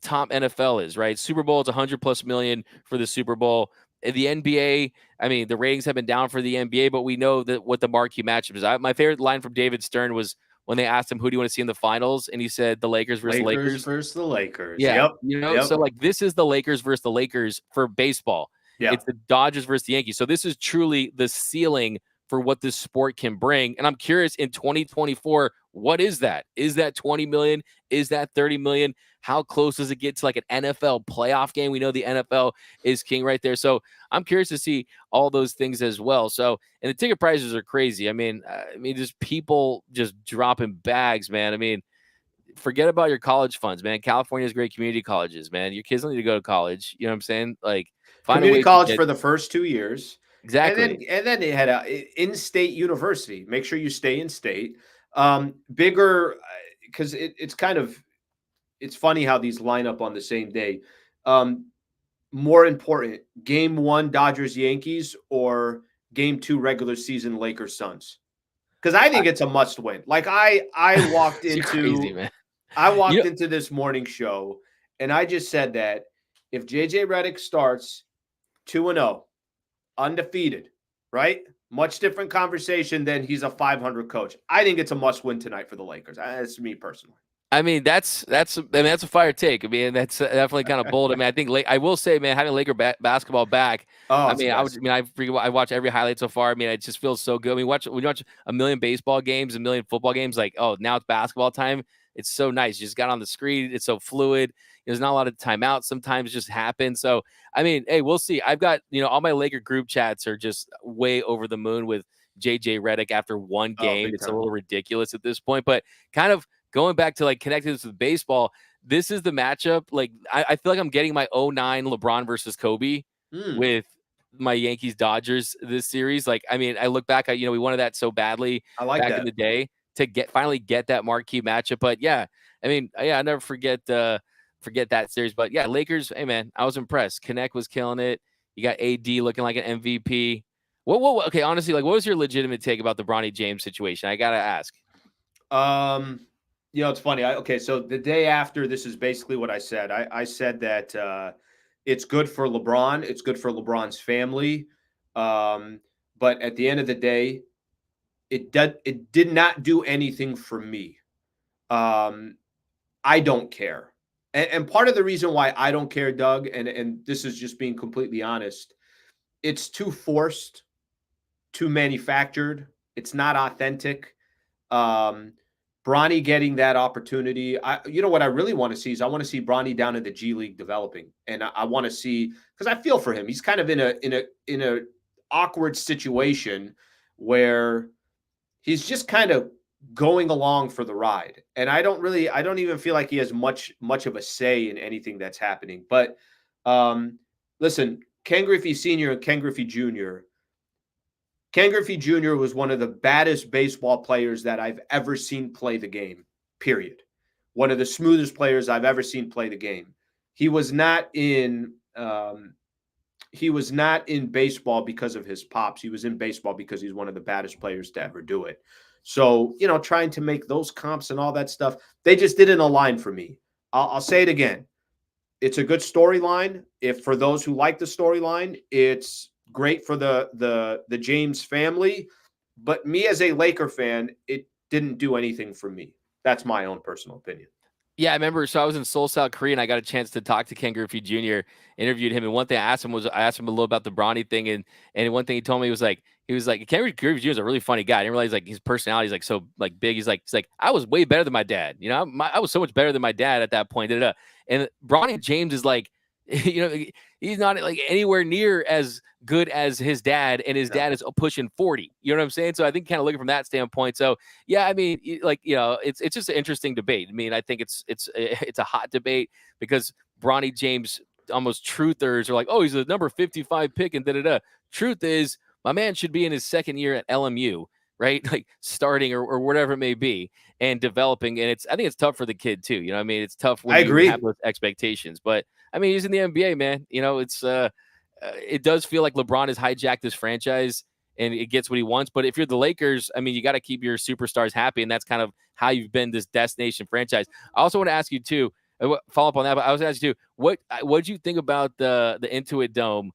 top NFL is, right? Super Bowl, it's 100 plus million for the Super Bowl. The NBA, I mean, the ratings have been down for the NBA, but we know that what the marquee matchup is. My favorite line from David Stern was when they asked him, "Who do you want to see in the finals?" And he said, "The Lakers versus the Lakers." Versus the Lakers. Yeah, Yep. so like this is the Lakers versus the Lakers for baseball. Yeah. It's the Dodgers versus the Yankees. So this is truly the ceiling for what this sport can bring. And I'm curious in 2024, what is that? Is that 20 million? Is that 30 million? How close does it get to like an NFL playoff game? We know the NFL is king right there. So I'm curious to see all those things as well. So, and the ticket prices are crazy. I mean, just people just dropping bags, man. I mean, forget about your college funds, man. California has great community colleges, man. Your kids don't need to go to college. You know what I'm saying? Like, find a Community way to college get for the first 2 years. exactly. And then they had a in-state university. Make sure you stay in state. Bigger, because it's kind of, it's funny how these line up on the same day. More important, game 1 Dodgers Yankees or game 2 regular season Lakers Suns? because I think it's a must win. Like I walked You're crazy, into man. I You walked know, into this morning show and I just said that if JJ Redick starts 2-0, undefeated, right? Much different conversation than he's a 500 coach. I think it's a must win tonight for the Lakers. That's me personally. I mean, that's a fire take. I mean, that's definitely kind of bold. I mean, I think I will say, man, having Laker basketball back. Oh, I it's the mean, best. I watch every highlight so far. I mean, it just feels so good. I mean, when you watch a million baseball games, a million football games, like, oh, now it's basketball time. It's so nice. You just got on the screen. It's so fluid. There's not a lot of timeouts. Sometimes it just happens. So, I mean, hey, we'll see. I've got, all my Laker group chats are just way over the moon with JJ Redick after one Oh, game. big It's a time. little ridiculous at this point, but kind of going back to like connecting this with baseball, this is the matchup. Like I feel like I'm getting my '09 LeBron versus Kobe with my Yankees Dodgers this series. Like, I mean, I look back at, we wanted that so badly I like back in that. the day to finally get that marquee matchup. But yeah, I mean, yeah, I never forget that series. But yeah, Lakers, hey man, I was impressed. Connect was killing it. You got AD looking like an MVP. Okay, honestly, like what was your legitimate take about the Bronny James situation? I gotta ask. It's funny. So the day after, this is basically what I said. I said that it's good for LeBron. It's good for LeBron's family. But at the end of the day, it did not do anything for me. I don't care. And part of the reason why I don't care, Doug, and this is just being completely honest, it's too forced, too manufactured. It's not authentic. Um, Bronny getting that opportunity. What I really want to see is I want to see Bronny down in the G League developing, and I want to see, because I feel for him. He's kind of in a awkward situation where he's just kind of going along for the ride, and I don't even feel like he has much of a say in anything that's happening. But listen, Ken Griffey Sr. and Ken Griffey Jr. Ken Griffey Jr. was one of the baddest baseball players that I've ever seen play the game, period. One of the smoothest players I've ever seen play the game. He was not in baseball because of his pops. He was in baseball because he's one of the baddest players to ever do it. So, trying to make those comps and all that stuff, they just didn't align for me. I'll say it again. It's a good storyline. If for those who like the storyline, it's great for the James family. But me as a Laker fan, it didn't do anything for me. That's my own personal opinion. Yeah, I remember. So I was in Seoul, South Korea, and I got a chance to talk to Ken Griffey Jr. Interviewed him, and one thing I asked him a little about the Bronny thing, and one thing he told me was like Ken Griffey Jr. is a really funny guy. I didn't realize like his personality is like so like big. He's like I was way better than my dad. I was so much better than my dad at that point. And Bronny James is like, he's not like anywhere near as good as his dad, and his dad is pushing 40. You know what I'm saying? So I think kind of looking from that standpoint. So yeah, I mean, it's just an interesting debate. I mean, I think it's a hot debate because Bronny James almost truthers are like, oh, he's a number 55 pick and da. Truth is, my man should be in his second year at LMU, right? Like starting or whatever it may be and developing. And I think it's tough for the kid too. I mean, it's tough when I you agree. have those expectations, but I mean, he's in the NBA, man. It does feel like LeBron has hijacked this franchise and it gets what he wants. But if you're the Lakers, I mean, you got to keep your superstars happy. And that's kind of how you've been this destination franchise. I also want to ask you too, follow up on that, but I was asking you, what do you think about the Intuit Dome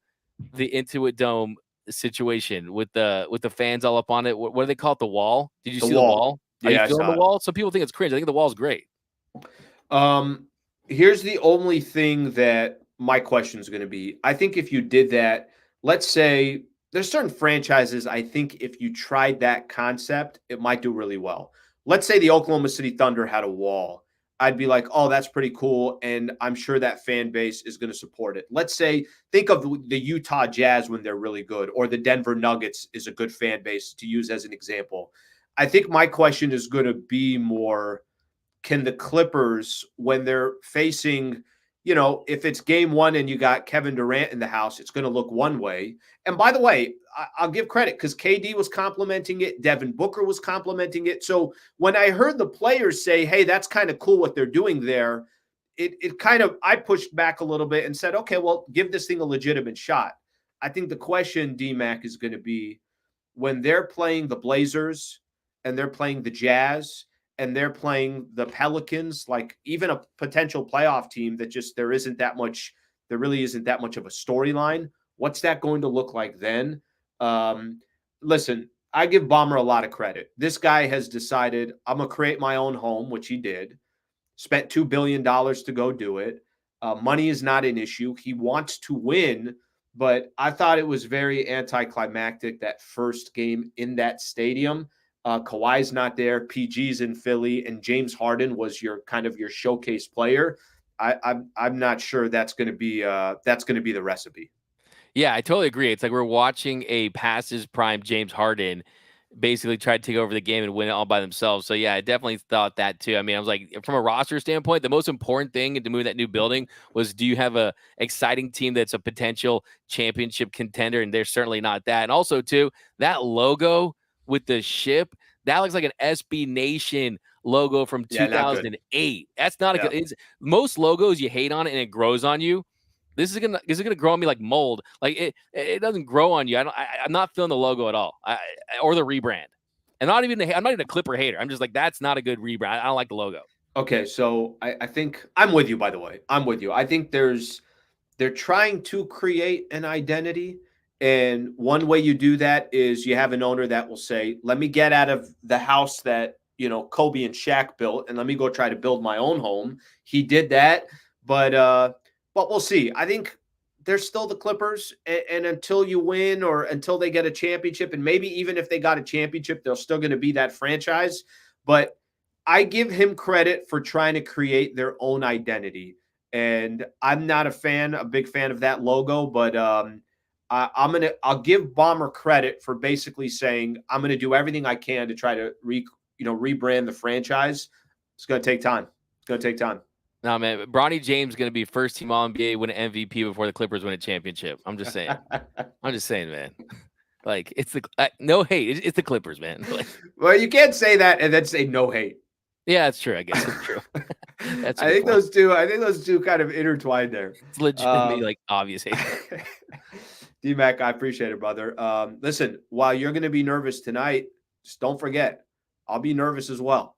situation with the fans all up on it? What do they call it? The wall? Did you see the wall? Are you Yeah, feeling the wall? Some people think it's cringe. I think the wall's great. Here's the only thing that my question is going to be. I think if you did that, let's say there's certain franchises, I think if you tried that concept, it might do really well. Let's say the Oklahoma City Thunder had a wall. I'd be like, oh, that's pretty cool. And I'm sure that fan base is going to support it. Let's say, think of the Utah Jazz when they're really good, or the Denver Nuggets is a good fan base to use as an example. I think my question is going to be more, can the Clippers, when they're facing, if it's game one and you got Kevin Durant in the house, it's going to look one way. And by the way, I'll give credit because KD was complimenting it. Devin Booker was complimenting it. So when I heard the players say, hey, that's kind of cool what they're doing there, it kind of, I pushed back a little bit and said, okay, well, give this thing a legitimate shot. I think the question, D-Mac, is going to be when they're playing the Blazers and they're playing the Jazz and they're playing the Pelicans, like even a potential playoff team that just there really isn't that much of a storyline. What's that going to look like then? Listen, I give Bomber a lot of credit. This guy has decided I'm going to create my own home, which he did, spent $2 billion to go do it. Money is not an issue. He wants to win, but I thought it was very anticlimactic that first game in that stadium. Kawhi's not there, PG's in Philly, and James Harden was your showcase player. I'm not sure that's going to be the recipe. Yeah, I totally agree. It's like we're watching a past his prime James Harden basically try to take over the game and win it all by themselves. So yeah, I definitely thought that too. I mean, I was like, from a roster standpoint, the most important thing to move that new building was, do you have a exciting team that's a potential championship contender? And they're certainly not that. And also too, that logo with the ship, that looks like an SB Nation logo from 2008. That's not a good. Most logos you hate on it and it grows on you. This is gonna grow on me like mold. Like it doesn't grow on you. I'm not feeling the logo at all, or the rebrand. And I'm not even a Clipper hater. I'm just like, that's not a good rebrand. I don't like the logo. Okay, so I think I'm with you. By the way, I'm with you. I think they're trying to create an identity, and one way you do that is you have an owner that will say, "Let me get out of the house that Kobe and Shaq built, and let me go try to build my own home." He did that, but we'll see. I think they're still the Clippers, and until you win or until they get a championship, and maybe even if they got a championship, they're still going to be that franchise. But I give him credit for trying to create their own identity. And I'm not a big fan of that logo, but I'll give Bomber credit for basically saying I'm gonna do everything I can to try to rebrand the franchise. It's gonna take time. It's gonna take time. No, man, Bronny James is going to be first team All NBA, win an MVP before the Clippers win a championship. I'm just saying. I'm just saying, man. Like, it's the no hate. It's the Clippers, man. Like, well, you can't say that and then say no hate. Yeah, that's true. I guess it's true. That's I think those two kind of intertwined there. It's legitimately like obvious hate. D-Mac, I appreciate it, brother. Listen, while you're going to be nervous tonight, just don't forget, I'll be nervous as well.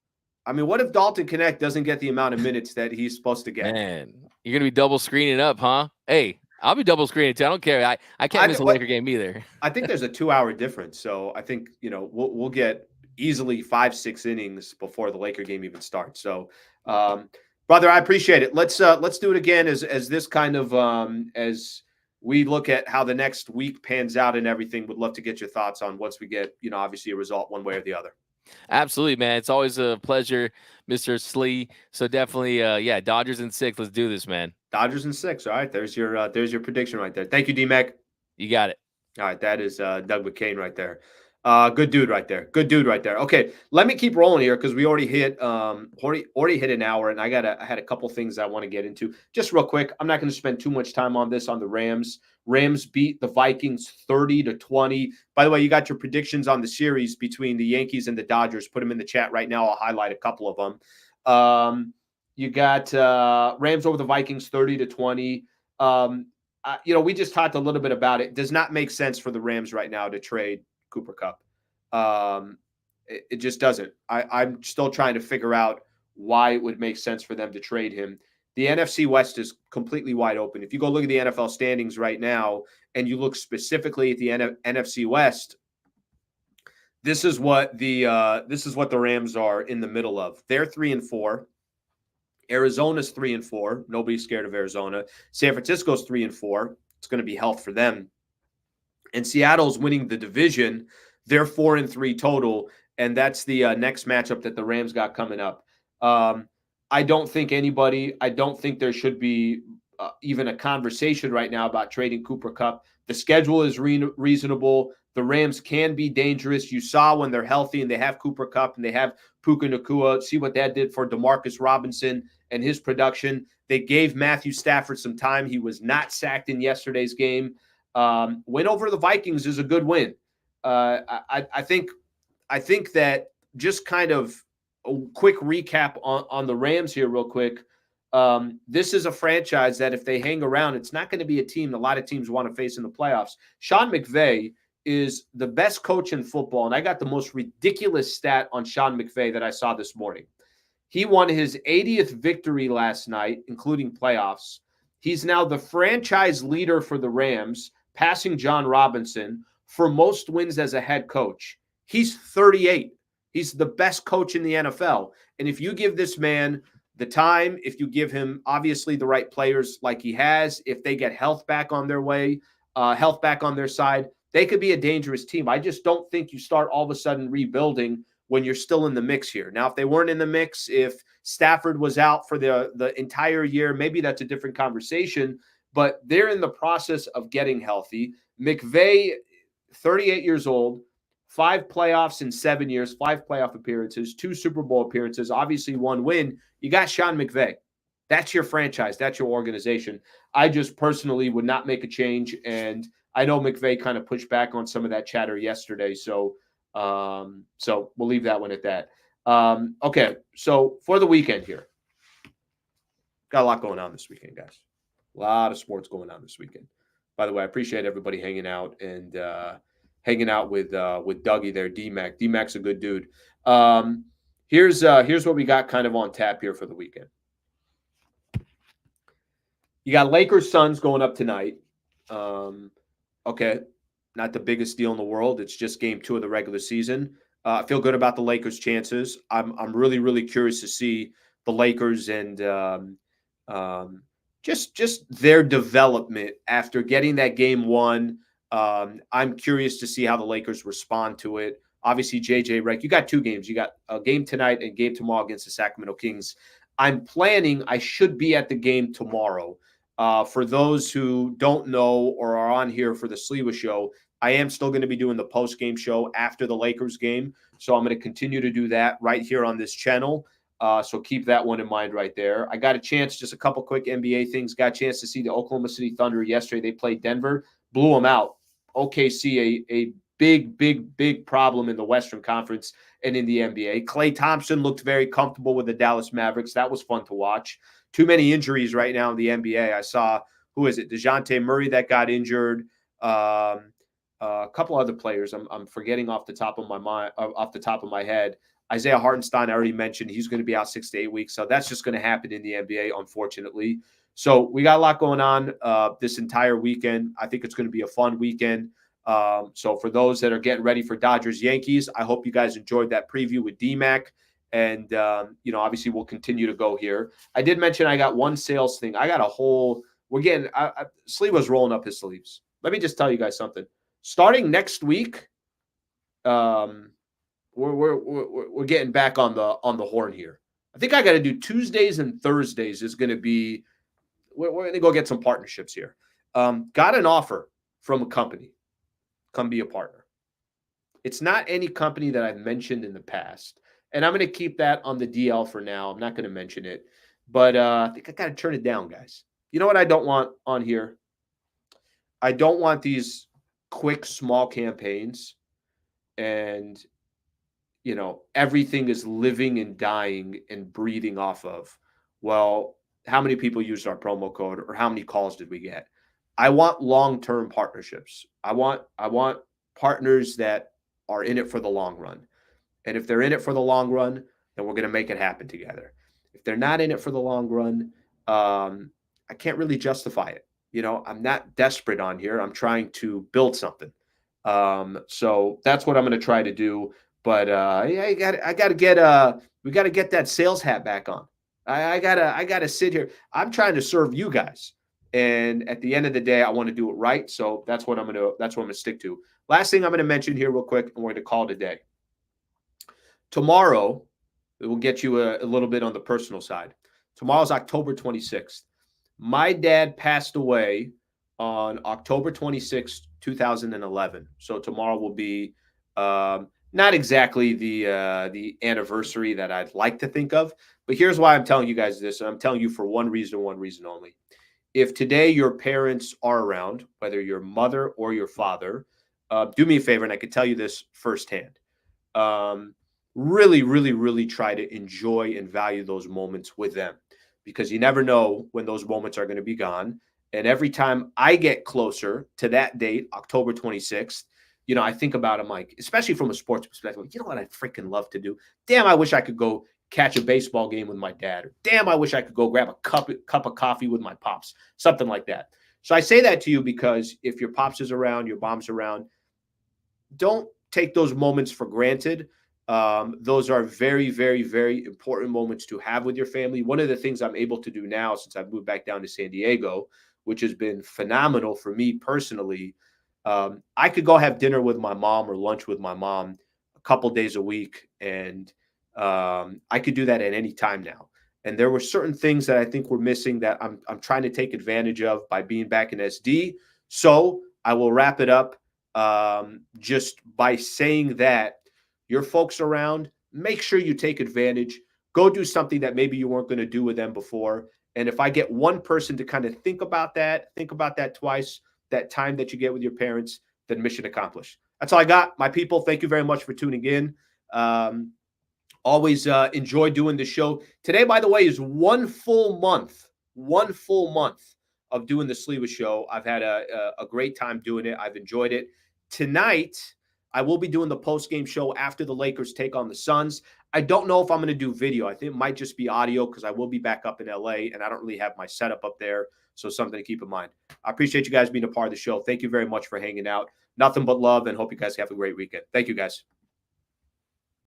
I mean, what if Dalton Connect doesn't get the amount of minutes that he's supposed to get? Man, you're going to be double screening up, huh? Hey, I'll be double screening too. I don't care. I can't miss a Laker game either. I think there's a 2-hour difference. So I think, we'll get easily 5-6 innings before the Laker game even starts. So, brother, I appreciate it. Let's do it again as this kind of as we look at how the next week pans out and everything. Would love to get your thoughts on once we get, obviously a result one way or the other. Absolutely, man. It's always a pleasure, Mr. Slee. So definitely, Dodgers in 6. Let's do this, man. Dodgers in 6. All right, there's your prediction right there. Thank you, D-Mac. You got it. All right, that is Doug McKain right there. Good dude right there. Okay, let me keep rolling here because we already hit an hour, and I had a couple things I want to get into. Just real quick, I'm not going to spend too much time on this on the Rams. Rams beat the Vikings 30-20. By the way, you got your predictions on the series between the Yankees and the Dodgers. Put them in the chat right now. I'll highlight a couple of them. You got Rams over the Vikings 30-20. We just talked a little bit about it. It does not make sense for the Rams right now to trade Cooper Kupp. It just doesn't. I'm still trying to figure out why it would make sense for them to trade him. The NFC West is completely wide open. If you go look at the NFL standings right now and you look specifically at the NFC West, this is what the Rams are in the middle of. They're 3-4. Arizona's 3-4. Nobody's scared of Arizona. San Francisco's 3-4. It's going to be health for them. And Seattle's winning the division. They're 4-3 total, and that's the next matchup that the Rams got coming up. I don't think there should be even a conversation right now about trading Cooper Kupp. The schedule is reasonable. The Rams can be dangerous. You saw when they're healthy and they have Cooper Kupp and they have Puka Nacua. See what that did for DeMarcus Robinson and his production. They gave Matthew Stafford some time. He was not sacked in yesterday's game. Win over the Vikings is a good win. I think that just kind of a quick recap on the Rams here real quick. This is a franchise that if they hang around, it's not going to be a team a lot of teams want to face in the playoffs. Sean McVay is the best coach in football, and I got the most ridiculous stat on Sean McVay that I saw this morning. He won his 80th victory last night, including playoffs. He's now the franchise leader for the Rams, passing John Robinson for most wins as a head coach. He's 38. He's the best coach in the NFL. And if you give this man the time, if you give him obviously the right players like he has, if they get health back on their way, health back on their side, they could be a dangerous team. I just don't think you start all of a sudden rebuilding when you're still in the mix here. Now, if they weren't in the mix, if Stafford was out for the entire year, maybe that's a different conversation, but they're in the process of getting healthy. McVay, 38 years old, 5 playoffs in 7 years, 5 playoff appearances, 2 Super Bowl appearances, obviously 1 win. You got Sean McVay. That's your franchise. That's your organization. I just personally would not make a change, and I know McVay kind of pushed back on some of that chatter yesterday, so we'll leave that one at that. Okay, so for the weekend here, got a lot going on this weekend, guys. A lot of sports going on this weekend. By the way, I appreciate everybody hanging out and hanging out with Dougie there, D-Mac. D-Mac's a good dude. Here's what we got kind of on tap here for the weekend. You got Lakers Suns going up tonight. Okay, not the biggest deal in the world. It's just game 2 of the regular season. I feel good about the Lakers' chances. I'm really, really curious to see the Lakers and just their development after getting that game 1. I'm curious to see how the Lakers respond to it. Obviously, JJ Redick, you got 2 games. You got a game tonight and a game tomorrow against the Sacramento Kings. I'm planning I should be at the game tomorrow. For those who don't know or are on here for the Sliwa show, I am still going to be doing the post-game show after the Lakers game. So I'm going to continue to do that right here on this channel. So keep that one in mind right there. I got a chance, just a couple quick NBA things, got a chance to see the Oklahoma City Thunder yesterday. They played Denver, blew them out. OKC, a big problem in the Western Conference and in the NBA. Klay Thompson looked very comfortable with the Dallas Mavericks. That was fun to watch. Too many injuries right now in the NBA. I saw, who is it? DeJounte Murray that got injured. A couple other players I'm forgetting off the top of my head. Isaiah Hartenstein, I already mentioned, he's going to be out 6 to 8 weeks. So that's just going to happen in the NBA, unfortunately. So we got a lot going on this entire weekend. I think it's going to be a fun weekend. So for those that are getting ready for Dodgers Yankees, I hope you guys enjoyed that preview with D-Mac. And, obviously we'll continue to go here. I did mention I got one sales thing. I got a whole – we're getting – Sliwa's rolling up his sleeves. Let me just tell you guys something. Starting next week, we're getting back on the horn here. I think I got to do Tuesdays and Thursdays is going to be – we're going to go get some partnerships here. Got an offer from a company. Come be a partner. It's not any company that I've mentioned in the past. And I'm going to keep that on the DL for now. I'm not going to mention it. But I think I got to turn it down, guys. You know what I don't want on here? I don't want these quick, small campaigns. And, everything is living and dying and breathing off of, well, how many people used our promo code or how many calls did we get? I want long-term partnerships. I want partners that are in it for the long run. And if they're in it for the long run, then we're going to make it happen together. If they're not in it for the long run, I can't really justify it. I'm not desperate on here. I'm trying to build something. So that's what I'm going to try to do. But we got to get that sales hat back on. I gotta sit here. I'm trying to serve you guys. And at the end of the day, I want to do it right. So that's what I'm going to stick to. Last thing I'm going to mention here real quick, and we're going to call it a day. Tomorrow, it will get you a little bit on the personal side. Tomorrow's October 26th. My dad passed away on October 26th, 2011. So tomorrow will be not exactly the anniversary that I'd like to think of. But here's why I'm telling you guys this. And I'm telling you for one reason only. If today your parents are around, whether your mother or your father, do me a favor, and I can tell you this firsthand. Really, really, really try to enjoy and value those moments with them because you never know when those moments are going to be gone. And every time I get closer to that date, October 26th, you know, I think about them like, especially from a sports perspective, like, you know what I freaking love to do? Damn, I wish I could go catch a baseball game with my dad. Or damn, I wish I could go grab a cup of coffee with my pops, something like that. So I say that to you because if your pops is around, your mom's around, don't take those moments for granted. Those are very, very, very important moments to have with your family. One of the things I'm able to do now since I've moved back down to San Diego, which has been phenomenal for me personally, I could go have dinner with my mom or lunch with my mom a couple days a week, and I could do that at any time now. And there were certain things that I think we're missing that I'm trying to take advantage of by being back in SD. So I will wrap it up just by saying that your folks around, make sure you take advantage. Go do something that maybe you weren't going to do with them before. And if I get one person to kind of think about that twice, that time that you get with your parents, then mission accomplished. That's all I got. My people, thank you very much for tuning in. Always enjoy doing the show. Today, by the way, is one full month of doing the Sliwa Show. I've had a great time doing it. I've enjoyed it. Tonight, I will be doing the post-game show after the Lakers take on the Suns. I don't know if I'm going to do video. I think it might just be audio because I will be back up in LA, and I don't really have my setup up there, so something to keep in mind. I appreciate you guys being a part of the show. Thank you very much for hanging out. Nothing but love, and hope you guys have a great weekend. Thank you, guys.